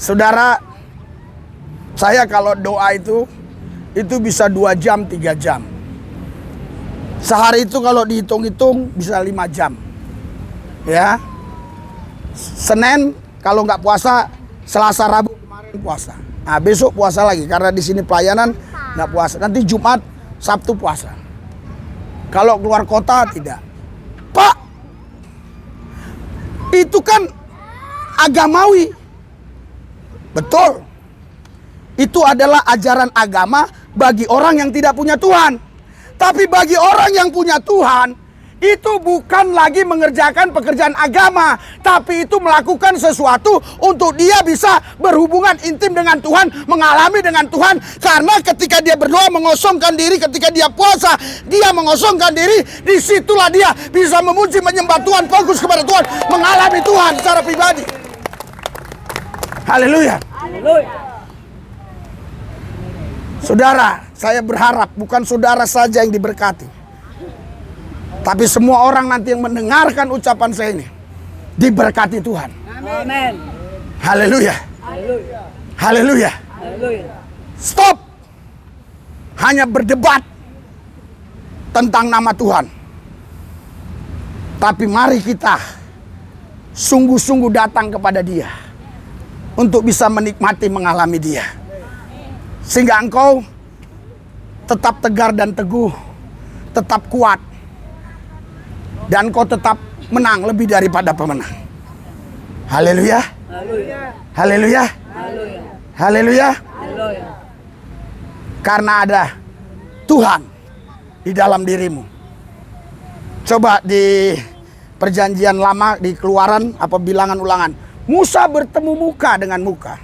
Saudara, saya kalau doa itu bisa 2 jam, 3 jam. Sehari itu kalau dihitung-hitung bisa 5 jam. Ya. Senin kalau nggak puasa, Selasa, Rabu kemarin puasa. Nah, besok puasa lagi karena di sini pelayanan nggak puasa. Nanti Jumat, Sabtu puasa. Kalau keluar kota tidak. Pak, itu kan agamawi. Betul. Itu adalah ajaran agama bagi orang yang tidak punya Tuhan. Tapi bagi orang yang punya Tuhan, itu bukan lagi mengerjakan pekerjaan agama, tapi itu melakukan sesuatu untuk dia bisa berhubungan intim dengan Tuhan, mengalami dengan Tuhan. Karena ketika dia berdoa mengosongkan diri, ketika dia puasa, dia mengosongkan diri, disitulah dia bisa memuji, menyembah Tuhan, fokus kepada Tuhan, mengalami Tuhan secara pribadi. Haleluya. Haleluya. Saudara, saya berharap bukan saudara saja yang diberkati, tapi semua orang nanti yang mendengarkan ucapan saya ini diberkati Tuhan. Amin. Haleluya. Haleluya. Haleluya. Haleluya. Stop. Hanya berdebat tentang nama Tuhan. Tapi mari kita sungguh-sungguh datang kepada Dia untuk bisa menikmati, mengalami Dia. Sehingga engkau tetap tegar dan teguh, tetap kuat, dan kau tetap menang lebih daripada pemenang. Haleluya. Haleluya. Haleluya. Haleluya. Haleluya. Haleluya. Karena ada Tuhan di dalam dirimu. Coba di Perjanjian Lama, di Keluaran apa Bilangan Ulangan, Musa bertemu muka dengan muka.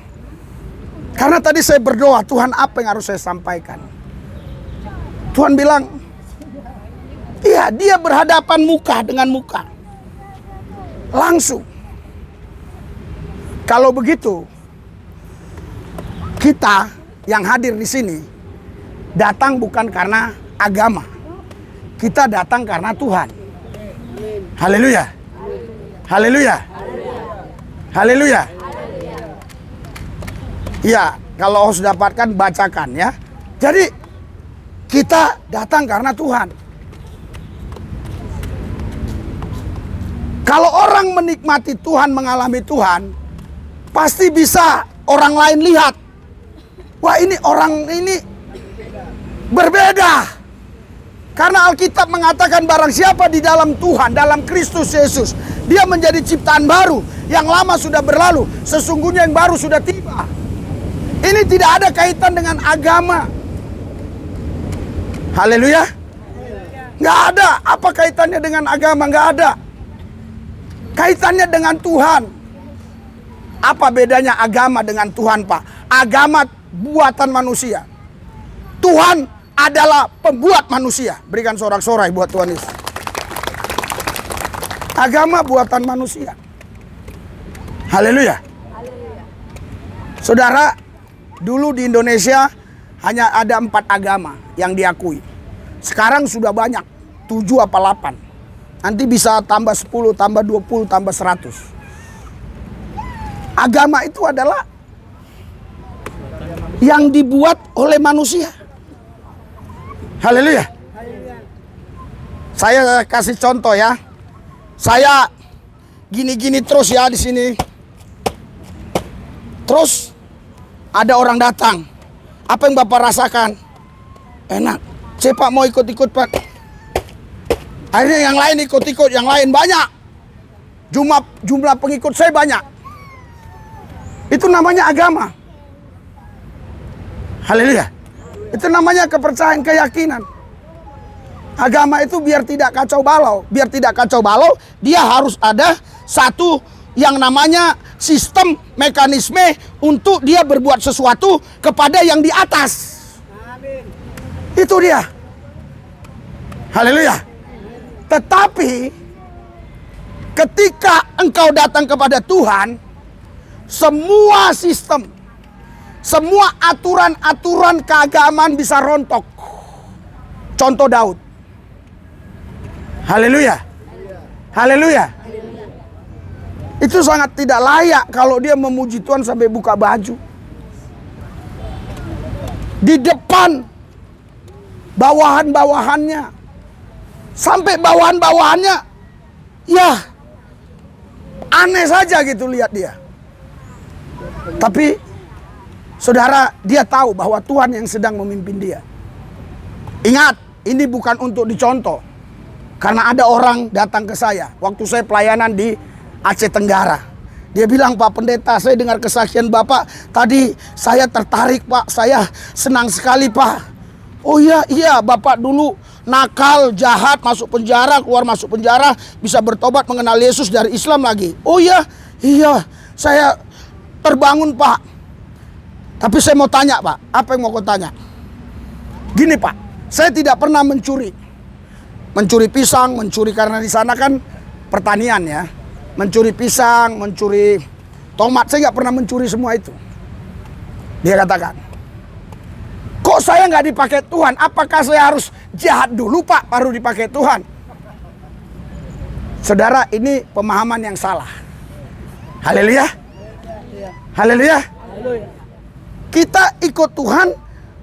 Karena tadi saya berdoa, Tuhan apa yang harus saya sampaikan? Tuhan bilang, iya, dia berhadapan muka dengan muka. Langsung. Kalau begitu, kita yang hadir di sini datang bukan karena agama. Kita datang karena Tuhan. Haleluya. Haleluya. Haleluya. Ya, kalau harus dapatkan bacakan ya. Jadi kita datang karena Tuhan. Kalau orang menikmati Tuhan, mengalami Tuhan, pasti bisa orang lain lihat. Wah, ini orang ini berbeda. Karena Alkitab mengatakan barang siapa di dalam Tuhan, dalam Kristus Yesus, dia menjadi ciptaan baru. Yang lama sudah berlalu, sesungguhnya yang baru sudah tiba. Ini tidak ada kaitan dengan agama. Haleluya. Nggak ada. Apa kaitannya dengan agama? Nggak ada. Kaitannya dengan Tuhan. Apa bedanya agama dengan Tuhan, Pak? Agama buatan manusia. Tuhan adalah pembuat manusia. Berikan sorak-sorai buat Tuhan Yesus. Agama buatan manusia. Haleluya. Saudara, dulu di Indonesia hanya ada 4 agama yang diakui. Sekarang sudah banyak, 7 apa 8. Nanti bisa tambah 10, tambah 20, tambah 100. Agama itu adalah yang dibuat oleh manusia. Haleluya. Saya kasih contoh ya. Saya gini-gini terus ya di sini. Terus ada orang datang. Apa yang Bapak rasakan? Enak. Saya Pak mau ikut-ikut Pak. Akhirnya yang lain ikut-ikut, yang lain banyak. Jumlah pengikut saya banyak. Itu namanya agama. Haleluya. Itu namanya kepercayaan, keyakinan. Agama itu biar tidak kacau balau. Biar tidak kacau balau, dia harus ada satu yang namanya sistem, mekanisme untuk dia berbuat sesuatu kepada yang di atas. Amin. Itu dia. Haleluya. Tetapi ketika engkau datang kepada Tuhan, semua sistem, semua aturan-aturan keagamaan bisa rontok. Contoh Daud. Haleluya. Haleluya. Itu sangat tidak layak kalau dia memuji Tuhan sampai buka baju. Di depan bawahan-bawahannya. Sampai bawahan-bawahannya, ya aneh saja gitu lihat dia. Tapi saudara, dia tahu bahwa Tuhan yang sedang memimpin dia. Ingat, ini bukan untuk dicontoh. Karena ada orang datang ke saya waktu saya pelayanan di Aceh Tenggara. Dia bilang, Pak Pendeta, saya dengar kesaksian Bapak. Tadi saya tertarik Pak, saya senang sekali Pak. Oh iya, Bapak dulu nakal, jahat, masuk penjara, keluar masuk penjara, bisa bertobat mengenal Yesus dari Islam lagi. Oh iya, saya terbangun Pak. Tapi saya mau tanya Pak, apa yang mau kau tanya? Gini Pak, saya tidak pernah mencuri pisang, mencuri karena di sana kan pertanian ya. Mencuri pisang, mencuri tomat, saya nggak pernah mencuri semua itu. Dia katakan, kok saya nggak dipakai Tuhan? Apakah saya harus jahat dulu Pak, baru dipakai Tuhan? Saudara, ini pemahaman yang salah. Haleluya. Haleluya. Kita ikut Tuhan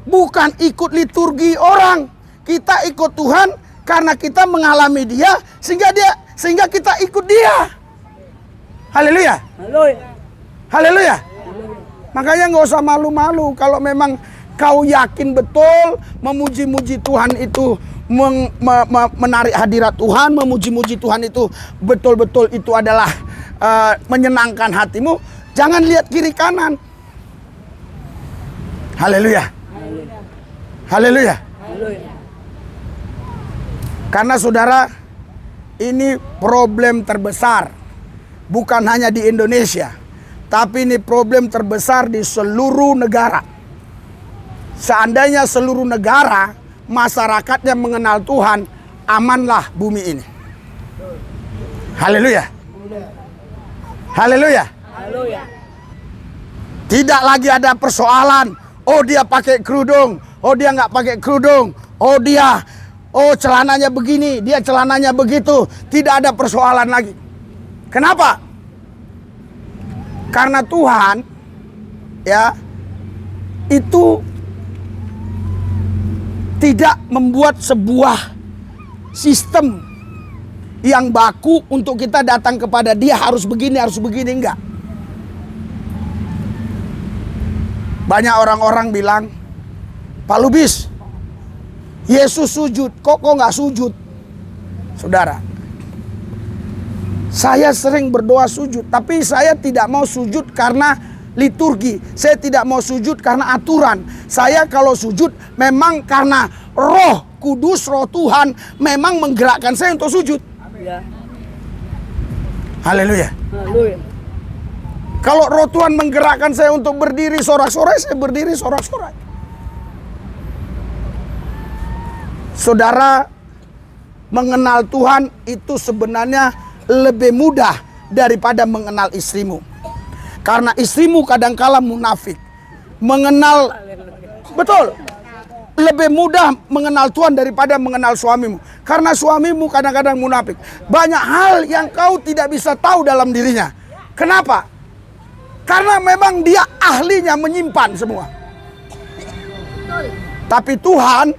bukan ikut liturgi orang. Kita ikut Tuhan karena kita mengalami Dia sehingga kita ikut Dia. Haleluya. Haleluya. Makanya nggak usah malu-malu kalau memang kau yakin betul memuji-muji Tuhan itu menarik hadirat Tuhan, memuji-muji Tuhan itu betul-betul itu adalah menyenangkan hatimu. Jangan lihat kiri kanan. Haleluya. Haleluya. Karena saudara, ini problem terbesar. Bukan hanya di Indonesia, Tapi ini problem terbesar di seluruh negara. Seandainya seluruh negara masyarakatnya mengenal Tuhan, amanlah bumi ini. Haleluya. Haleluya. Haleluya. Tidak lagi ada persoalan, oh dia pakai kerudung, oh dia nggak pakai kerudung, oh celananya begini, dia celananya begitu. Tidak ada persoalan lagi. Kenapa? Karena Tuhan ya itu tidak membuat sebuah sistem yang baku untuk kita datang kepada dia harus begini, enggak. Banyak orang-orang bilang, Pak Lubis, Yesus sujud, kok nggak sujud? Saudara, saya sering berdoa sujud, tapi saya tidak mau sujud karena liturgi. Saya tidak mau sujud karena aturan. Saya kalau sujud memang karena Roh Kudus, Roh Tuhan memang menggerakkan saya untuk sujud. Ya. Haleluya. Haleluya. Kalau Roh Tuhan menggerakkan saya untuk berdiri sorak-sorai, saya berdiri sorak-sorai. Saudara, mengenal Tuhan itu sebenarnya lebih mudah daripada mengenal istrimu. Karena istrimu kadangkala munafik. Mengenal, betul, lebih mudah mengenal Tuhan daripada mengenal suamimu. Karena suamimu kadang-kadang munafik. Banyak hal yang kau tidak bisa tahu dalam dirinya. Kenapa? Karena memang dia ahlinya menyimpan semua. Tapi Tuhan,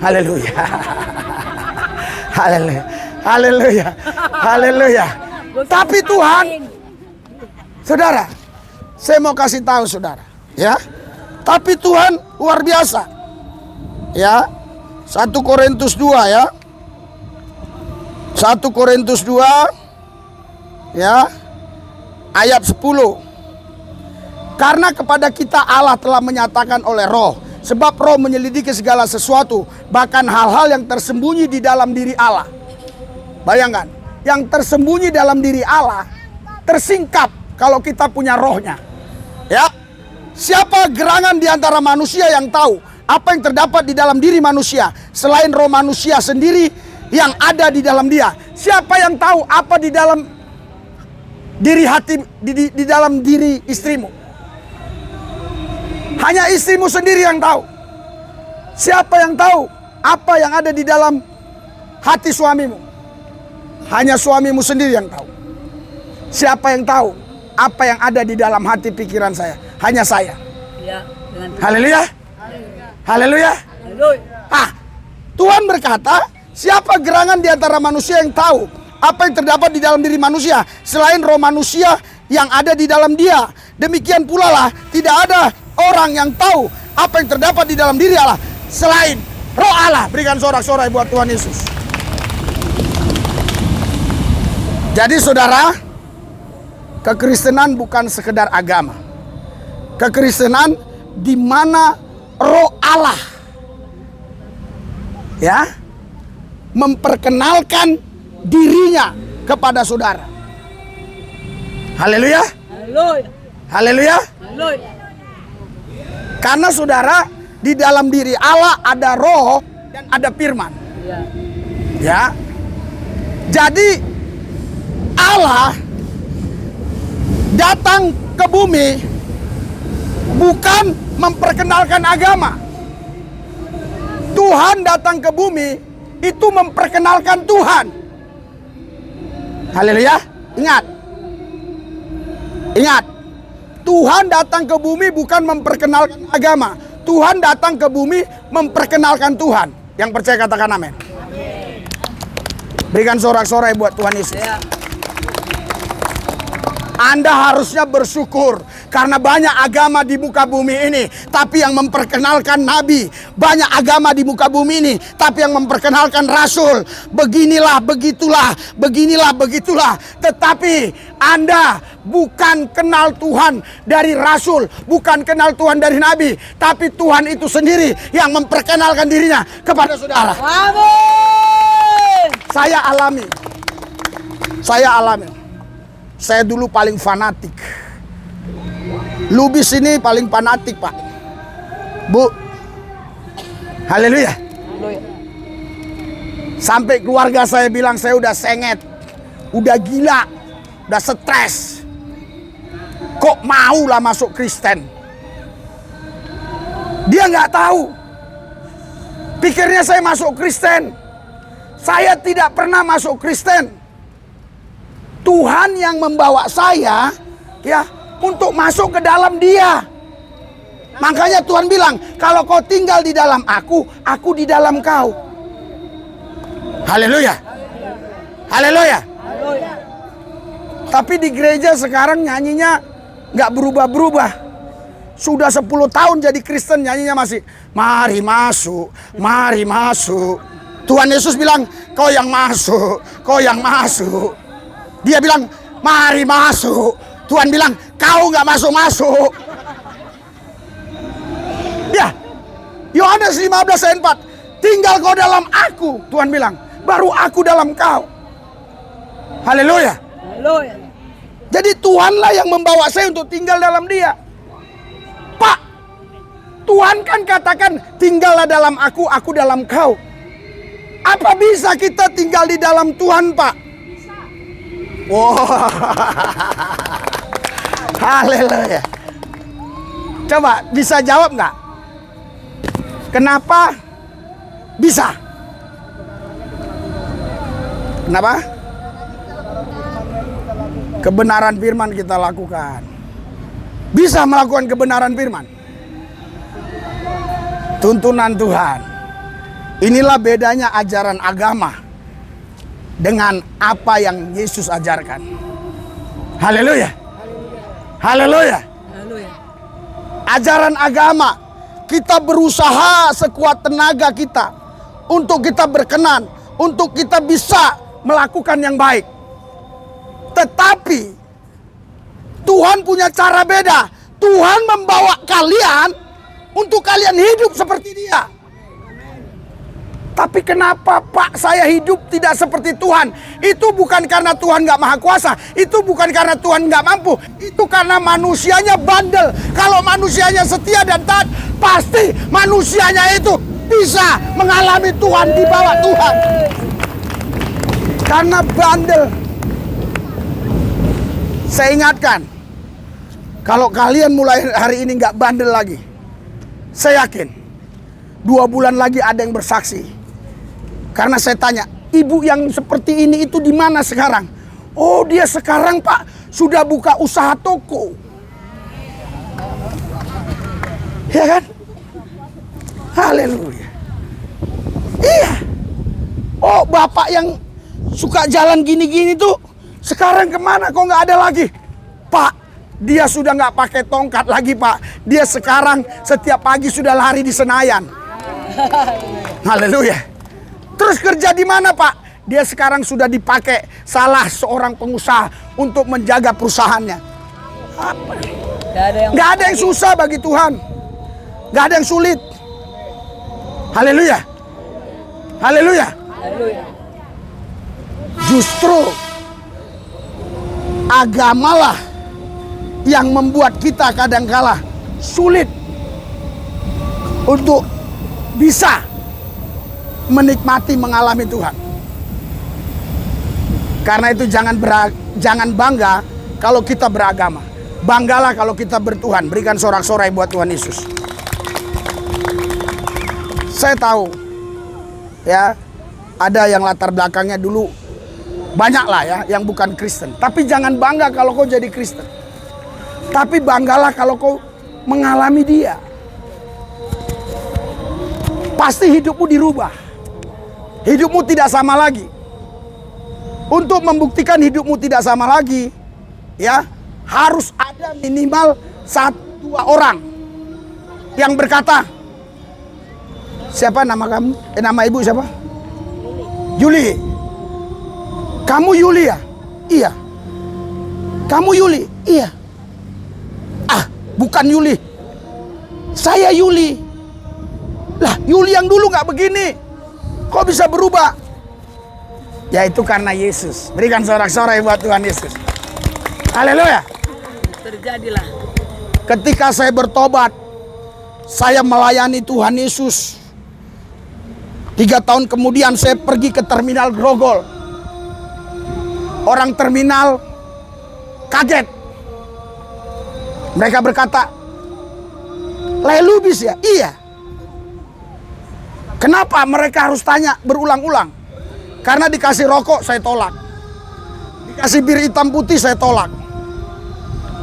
haleluya. Haleluya. Haleluya. Haleluya. Tapi Tuhan, saudara, saya mau kasih tahu saudara, ya. Tapi Tuhan luar biasa. Ya. 1 Korintus 2 ya. 1 Korintus 2 ya. Ayat 10. Karena kepada kita Allah telah menyatakan oleh Roh, sebab Roh menyelidiki segala sesuatu, bahkan hal-hal yang tersembunyi di dalam diri Allah. Bayangkan, yang tersembunyi dalam diri Allah tersingkap kalau kita punya rohnya. Ya. Siapa gerangan di antara manusia yang tahu apa yang terdapat di dalam diri manusia selain roh manusia sendiri yang ada di dalam dia? Siapa yang tahu apa di dalam diri hati, di dalam diri istrimu? Hanya istrimu sendiri yang tahu. Siapa yang tahu apa yang ada di dalam hati suamimu? Hanya suamimu sendiri yang tahu. Siapa yang tahu apa yang ada di dalam hati pikiran saya? Hanya saya. Ya, dengan Haleluya. Haleluya. Haleluya. Tuhan berkata, siapa gerangan di antara manusia yang tahu apa yang terdapat di dalam diri manusia selain roh manusia yang ada di dalam dia? Demikian pula lah, tidak ada orang yang tahu apa yang terdapat di dalam diri Allah selain roh Allah. Berikan sorak-sorai buat Tuhan Yesus. Jadi saudara, kekristenan bukan sekedar agama. Kekristenan di mana roh Allah ya memperkenalkan dirinya kepada saudara. Haleluya. Haleluya. Haleluya. Haleluya. Karena saudara, di dalam diri Allah ada roh dan ada firman. Ya. Ya. Jadi Allah datang ke bumi bukan memperkenalkan agama. Tuhan datang ke bumi itu memperkenalkan Tuhan. Haleluya. Ingat. Ingat. Tuhan datang ke bumi bukan memperkenalkan agama. Tuhan datang ke bumi memperkenalkan Tuhan. Yang percaya katakan amin. Berikan sorak-sorai buat Tuhan Yesus. Ya. Anda harusnya bersyukur karena banyak agama di muka bumi ini, tapi yang memperkenalkan nabi. Banyak agama di muka bumi ini, tapi yang memperkenalkan rasul. Beginilah, begitulah, beginilah, begitulah. Tetapi Anda bukan kenal Tuhan dari rasul, bukan kenal Tuhan dari nabi, tapi Tuhan itu sendiri yang memperkenalkan dirinya kepada saudara. Amin. Saya alami. Saya dulu paling fanatik. Lubis ini paling fanatik, Pak. Bu. Haleluya. Haleluya. Sampai keluarga saya bilang saya udah sengit, udah gila, udah stres. Kok mau lah masuk Kristen? Dia nggak tahu. Pikirnya saya masuk Kristen. Saya tidak pernah masuk Kristen. Tuhan yang membawa saya ya untuk masuk ke dalam Dia. Makanya Tuhan bilang, kalau kau tinggal di dalam aku di dalam kau. Haleluya. Haleluya. Haleluya. Tapi di gereja sekarang nyanyinya nggak berubah-berubah. Sudah 10 tahun jadi Kristen nyanyinya masih mari masuk, mari masuk. Tuhan Yesus bilang, kau yang masuk, kau yang masuk. Dia bilang, mari masuk. Tuhan bilang, kau nggak masuk-masuk. Ya, Yohanes 15 ayat 4. Tinggal kau dalam aku, Tuhan bilang. Baru aku dalam kau. Haleluya. Haleluya. Jadi Tuhanlah yang membawa saya untuk tinggal dalam Dia. Pak, Tuhan kan katakan tinggallah dalam aku dalam kau. Apa bisa kita tinggal di dalam Tuhan, Pak? Wow. Haleluya. Coba bisa jawab nggak? Kenapa bisa? Kenapa? Kebenaran firman kita lakukan. Bisa melakukan kebenaran firman. Tuntunan Tuhan. Inilah bedanya ajaran agama dengan apa yang Yesus ajarkan. Haleluya. Haleluya. Haleluya. Ajaran agama, kita berusaha sekuat tenaga kita untuk kita berkenan, untuk kita bisa melakukan yang baik. Tetapi Tuhan punya cara beda. Tuhan membawa kalian untuk kalian hidup seperti Dia. Tapi kenapa Pak saya hidup tidak seperti Tuhan? Itu bukan karena Tuhan nggak maha kuasa. Itu bukan karena Tuhan nggak mampu. Itu karena manusianya bandel. Kalau manusianya setia dan taat, pasti manusianya itu bisa mengalami Tuhan di bawah Tuhan. Karena bandel. Saya ingatkan, kalau kalian mulai hari ini nggak bandel lagi, saya yakin 2 bulan lagi ada yang bersaksi. Karena saya tanya, ibu yang seperti ini itu di mana sekarang? Oh, dia sekarang Pak sudah buka usaha toko. Ya kan? Haleluya. Iya. Oh, bapak yang suka jalan gini-gini tuh sekarang kemana? Kok nggak ada lagi? Pak, dia sudah nggak pakai tongkat lagi, Pak. Dia sekarang setiap pagi sudah lari di Senayan. Haleluya. Terus kerja di mana, Pak? Dia sekarang sudah dipakai salah seorang pengusaha untuk menjaga perusahaannya. Apa? Nggak ada yang susah bagi Tuhan. Nggak ada yang sulit. Haleluya. Haleluya. Haleluya. Justru agamalah yang membuat kita kadangkala sulit untuk bisa menikmati mengalami Tuhan. Karena itu jangan bangga kalau kita beragama. Banggalah kalau kita bertuhan. Berikan sorak-sorai buat Tuhan Yesus. Saya tahu ya, ada yang latar belakangnya dulu banyak lah ya yang bukan Kristen. Tapi jangan bangga kalau kau jadi Kristen. Tapi banggalah kalau kau mengalami Dia. Pasti hidupmu dirubah. Hidupmu tidak sama lagi. Untuk membuktikan hidupmu tidak sama lagi, ya, harus ada minimal 1-2 orang yang berkata, siapa nama kamu? Nama ibu siapa? Yuli. Kamu Yuli ya? Iya. Kamu Yuli? Iya. Ah, bukan Yuli. Saya Yuli. Lah, Yuli yang dulu nggak begini. Kok bisa berubah? Ya itu karena Yesus. Berikan sorak-sorai buat Tuhan Yesus. Haleluya. Terjadilah. Ketika saya bertobat, saya melayani Tuhan Yesus. 3 tahun kemudian saya pergi ke terminal Grogol. Orang terminal kaget. Mereka berkata, Lelubis ya? Iya. Kenapa mereka harus tanya berulang-ulang? Karena dikasih rokok saya tolak. Dikasih bir hitam putih saya tolak.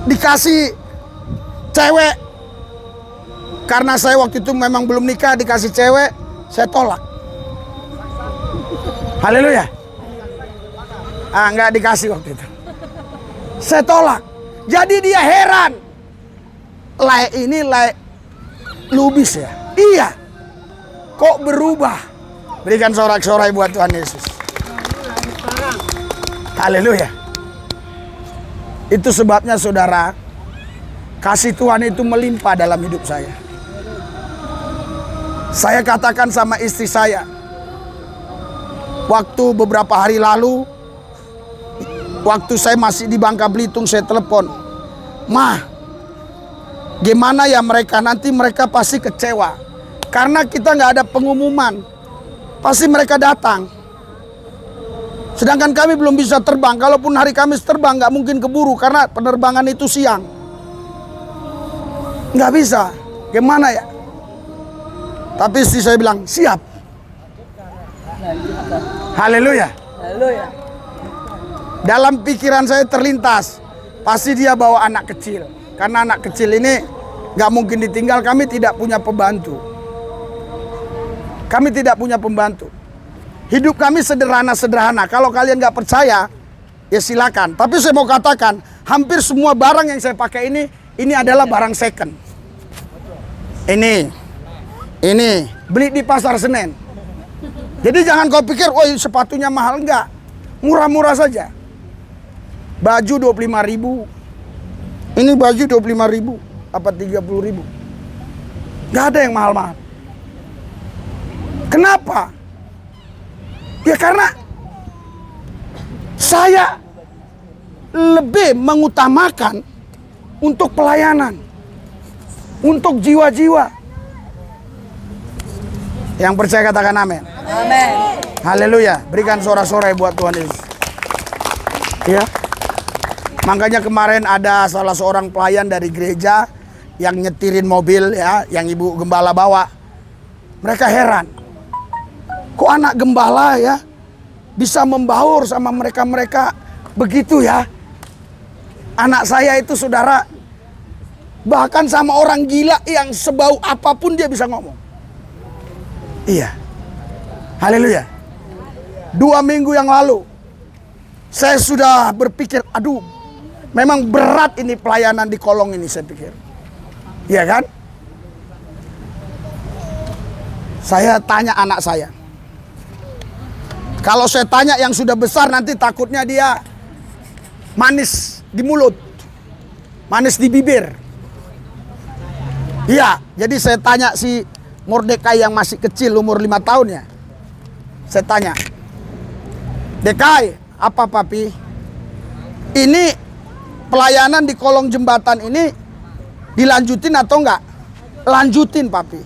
Dikasih cewek, karena saya waktu itu memang belum nikah, dikasih cewek, saya tolak. Haleluya. Enggak dikasih waktu itu. Saya tolak. Jadi dia heran. Ini Lubis ya? Iya. Kok berubah? Berikan sorak-sorai buat Tuhan Yesus. Haleluya. Itu sebabnya saudara, kasih Tuhan itu melimpah dalam hidup saya. Saya katakan sama istri saya, waktu beberapa hari lalu, waktu saya masih di Bangka Belitung, saya telepon, "Mah, gimana ya mereka? Nanti mereka pasti kecewa. Karena kita nggak ada pengumuman. Pasti mereka datang. Sedangkan kami belum bisa terbang. Kalaupun hari Kamis terbang nggak mungkin keburu karena penerbangan itu siang. Nggak bisa. Gimana ya?" Tapi istri saya bilang, "Siap." Haleluya. Haleluya. Dalam pikiran saya terlintas, pasti dia bawa anak kecil. Karena anak kecil ini nggak mungkin ditinggal. Kami tidak punya pembantu. Kami tidak punya pembantu. Hidup kami sederhana-sederhana. Kalau kalian nggak percaya, ya silakan. Tapi saya mau katakan, hampir semua barang yang saya pakai ini adalah barang second. Ini beli di pasar Senen. Jadi jangan kau pikir, "Oh sepatunya mahal." Enggak. Murah-murah saja. Baju 25.000. Ini baju 25.000 apa 30.000. Enggak ada yang mahal-mahal. Kenapa? Ya karena saya lebih mengutamakan untuk pelayanan, untuk jiwa-jiwa. Yang percaya katakan amin. Amin. Haleluya. Berikan sorak-sorai buat Tuhan Yesus. Ya. Makanya kemarin ada salah seorang pelayan dari gereja yang nyetirin mobil ya, yang Ibu Gembala bawa. Mereka heran. Kok anak gembala ya bisa membaur sama mereka-mereka begitu ya? Anak saya itu saudara, bahkan sama orang gila yang sebau apapun dia bisa ngomong. Iya. Haleluya. 2 minggu yang lalu saya sudah berpikir, aduh, memang berat ini pelayanan di kolong ini, saya pikir. Iya kan? Saya tanya anak saya. Kalau saya tanya yang sudah besar, nanti takutnya dia manis di mulut, manis di bibir. Iya, jadi saya tanya si Mordekai yang masih kecil, umur 5 tahun ya. Saya tanya, "Dekai, apa papi? Ini pelayanan di kolong jembatan ini dilanjutin atau enggak?" "Lanjutin papi."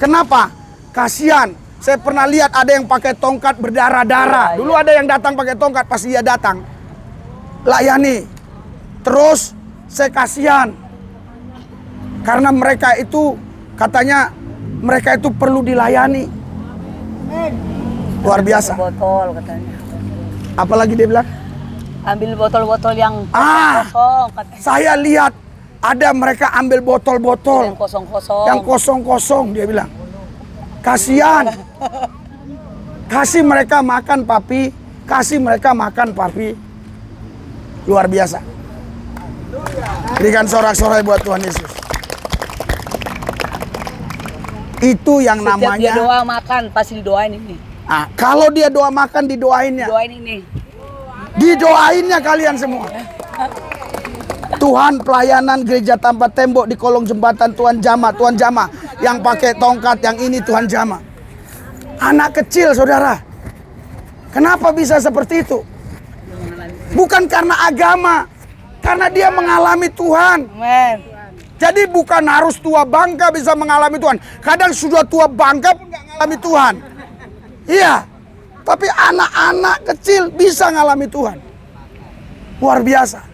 "Kenapa?" "Kasihan. Saya pernah lihat ada yang pakai tongkat berdarah-darah. Dulu ada yang datang pakai tongkat, pasti dia datang. Layani. Terus saya kasihan. Karena mereka itu, katanya mereka itu perlu dilayani." Luar biasa. Botol katanya. Apalagi dia bilang? Ambil botol-botol yang Ah, kosong katanya. saya lihat ada mereka ambil botol-botol Yang kosong-kosong. yang kosong-kosong, dia bilang. Kasihan. Kasih mereka makan papi. Kasih mereka makan papi. Luar biasa. Berikan sorak-sorai buat Tuhan Yesus. Itu yang Setiap namanya dia doa makan pasti didoain ini. kalau dia doa makan, didoainnya. Doain ini. Didoainnya kalian semua. Tuhan, pelayanan gereja tanpa tembok di kolong jembatan, Tuhan jamah yang pakai tongkat, yang ini Tuhan jamah. Anak kecil saudara, kenapa bisa seperti itu? Bukan karena agama, Karena dia mengalami Tuhan. Amin. Jadi bukan harus tua bangka bisa mengalami Tuhan. Kadang sudah tua bangka pun nggak mengalami Tuhan. Iya. Tapi anak-anak kecil bisa mengalami Tuhan. Luar biasa.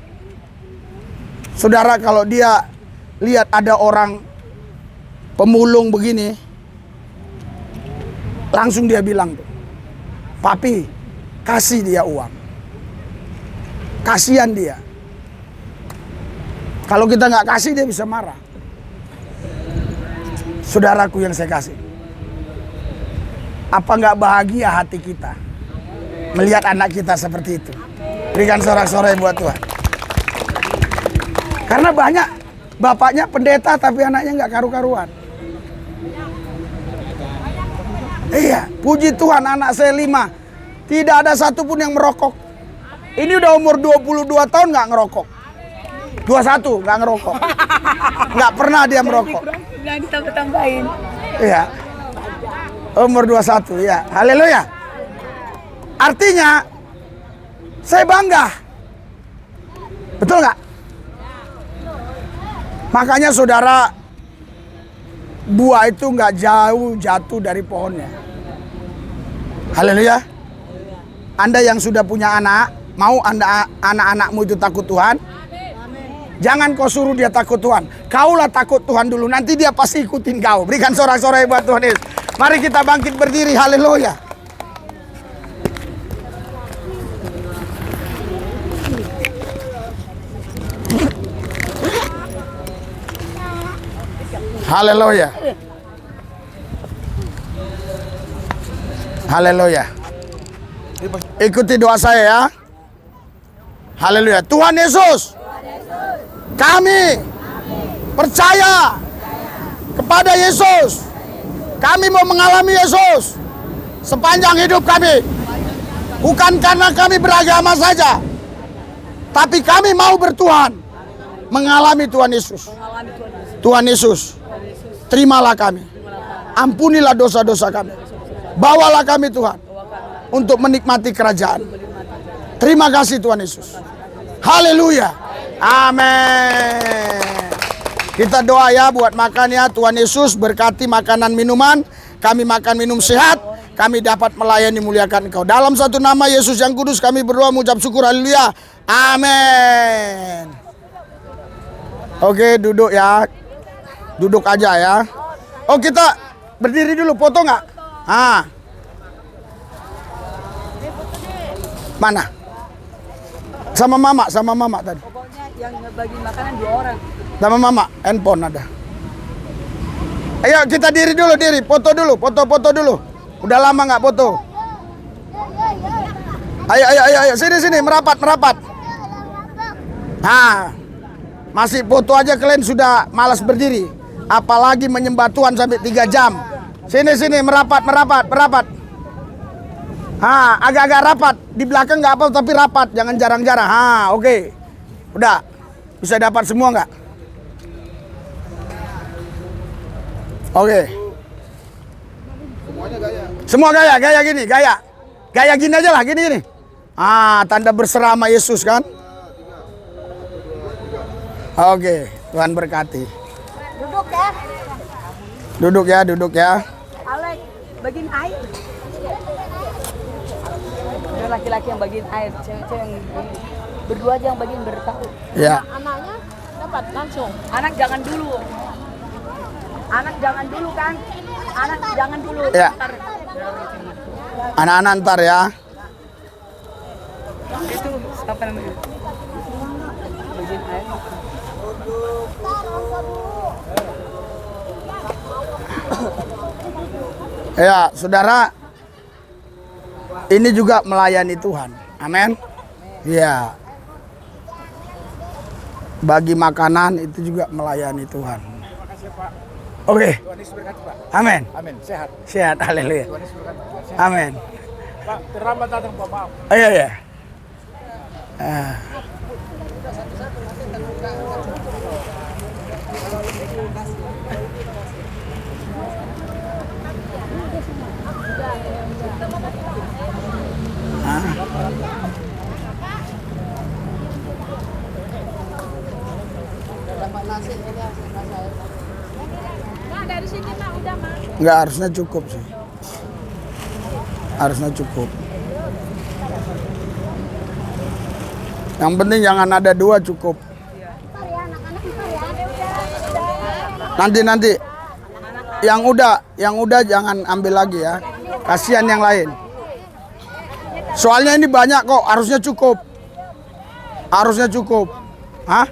Saudara, kalau dia lihat ada orang pemulung begini, langsung dia bilang tuh, "Papi, kasih dia uang." Kasihan dia. Kalau kita nggak kasih dia bisa marah. Saudaraku yang saya kasih, apa nggak bahagia hati kita melihat anak kita seperti itu? Berikan sorak-sorai buat Tuhan. Karena banyak bapaknya pendeta tapi anaknya nggak karu-karuan. Iya, puji Tuhan anak saya 5. Tidak ada satupun yang merokok. Ini udah umur 22 tahun nggak ngerokok. 21 nggak ngerokok. Nggak pernah dia merokok. Jangan ditambah-tambahin. Iya. Umur 21 ya. Haleluya. Artinya saya bangga. Betul nggak? Makanya saudara, buah itu nggak jauh jatuh dari pohonnya. Haleluya. Anda yang sudah punya anak, mau Anda anak-anakmu itu takut Tuhan? Jangan kau suruh dia takut Tuhan. Kaulah takut Tuhan dulu. Nanti dia pasti ikutin kau. Berikan sorak-sorai buat Tuhan Yesus. Mari kita bangkit berdiri. Haleluya. Haleluya. Haleluya. Ikuti doa saya ya. Haleluya. Tuhan Yesus, kami percaya kepada Yesus. Kami mau mengalami Yesus sepanjang hidup kami. Bukan karena kami beragama saja, tapi kami mau bertuhan, mengalami Tuhan Yesus. Tuhan Yesus, terimalah kami. Ampunilah dosa-dosa kami. Bawalah kami Tuhan untuk menikmati kerajaan. Terima kasih Tuhan Yesus. Haleluya. Amin. Kita doa ya buat makan ya. Tuhan Yesus berkati makanan minuman. Kami makan minum sehat. Kami dapat melayani muliakan Engkau. Dalam satu nama Yesus yang kudus kami berdoa mengucap syukur. Haleluya. Amin. Oke, duduk ya. Duduk aja ya. Oh, kita berdiri dulu, foto nggak? Mana? Sama mama tadi. Pokoknya yang ngebagi makanan 2 orang. Sama mama, handphone ada. Ayo kita diri dulu, foto dulu, foto dulu. Udah lama nggak foto. Ayo, sini, merapat. Masih foto aja kalian sudah malas berdiri. Apalagi menyembah Tuhan sampai 3 jam. Sini, merapat. Agak-agak rapat. Di belakang nggak apa tapi rapat. Jangan jarang-jarang. Oke. Udah. Bisa dapat semua nggak? Oke. Semua gaya gini, gaya. Gaya gini aja lah, gini. Tanda berserah sama Yesus kan? Oke, Tuhan berkati. Duduk ya. Alek, bagiin air. Ada laki-laki yang bagiin air, cewek-cewek yang berdua aja yang bagiin bertahu. Ya. Anaknya dapat langsung. Anak jangan dulu kan? Anak jangan dulu. Ya. Ntar. Anak-anak ntar ya. Itu apa namanya? Bagiin air. Ya, saudara, ini juga melayani Tuhan. Amin. Ya. Bagi makanan itu juga melayani Tuhan. Oke. Amin. Amin. Sehat. Sehat, haleluya. Amin. Pak, terlambat datang Pak, maaf. Iya. Nah, dari sini mah udah mah. Nggak, harusnya cukup sih. Harusnya cukup. Yang penting jangan ada 2 cukup. Nanti yang udah jangan ambil lagi ya. Kasihan yang lain. Soalnya ini banyak kok, harusnya cukup. Harusnya cukup. Hah?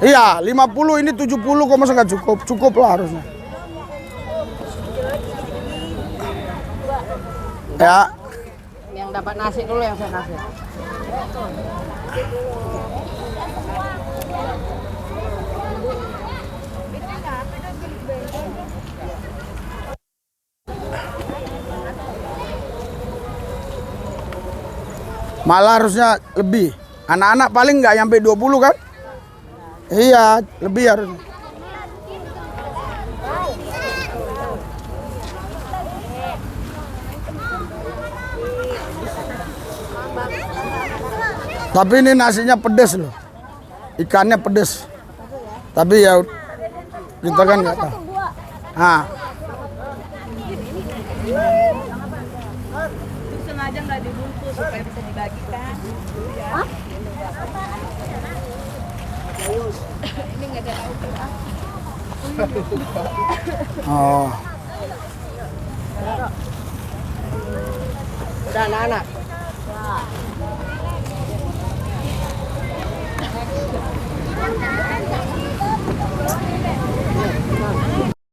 Iya, 50 ini 70 kok, masa nggak cukup? Cukup lah harusnya. Ya. Yang dapat nasi dulu yang saya kasih. Malah harusnya lebih. Anak-anak paling nggak sampai 20 kan? Iya, lebih harusnya. Tapi ini nasinya pedes loh. Ikannya pedes. Tapi ya kita kan nggak tahu. Nah, Sengaja nggak dibungkus supaya bisa dibagikan. Ini nggak ada lauk. oh. Udah anak-anak.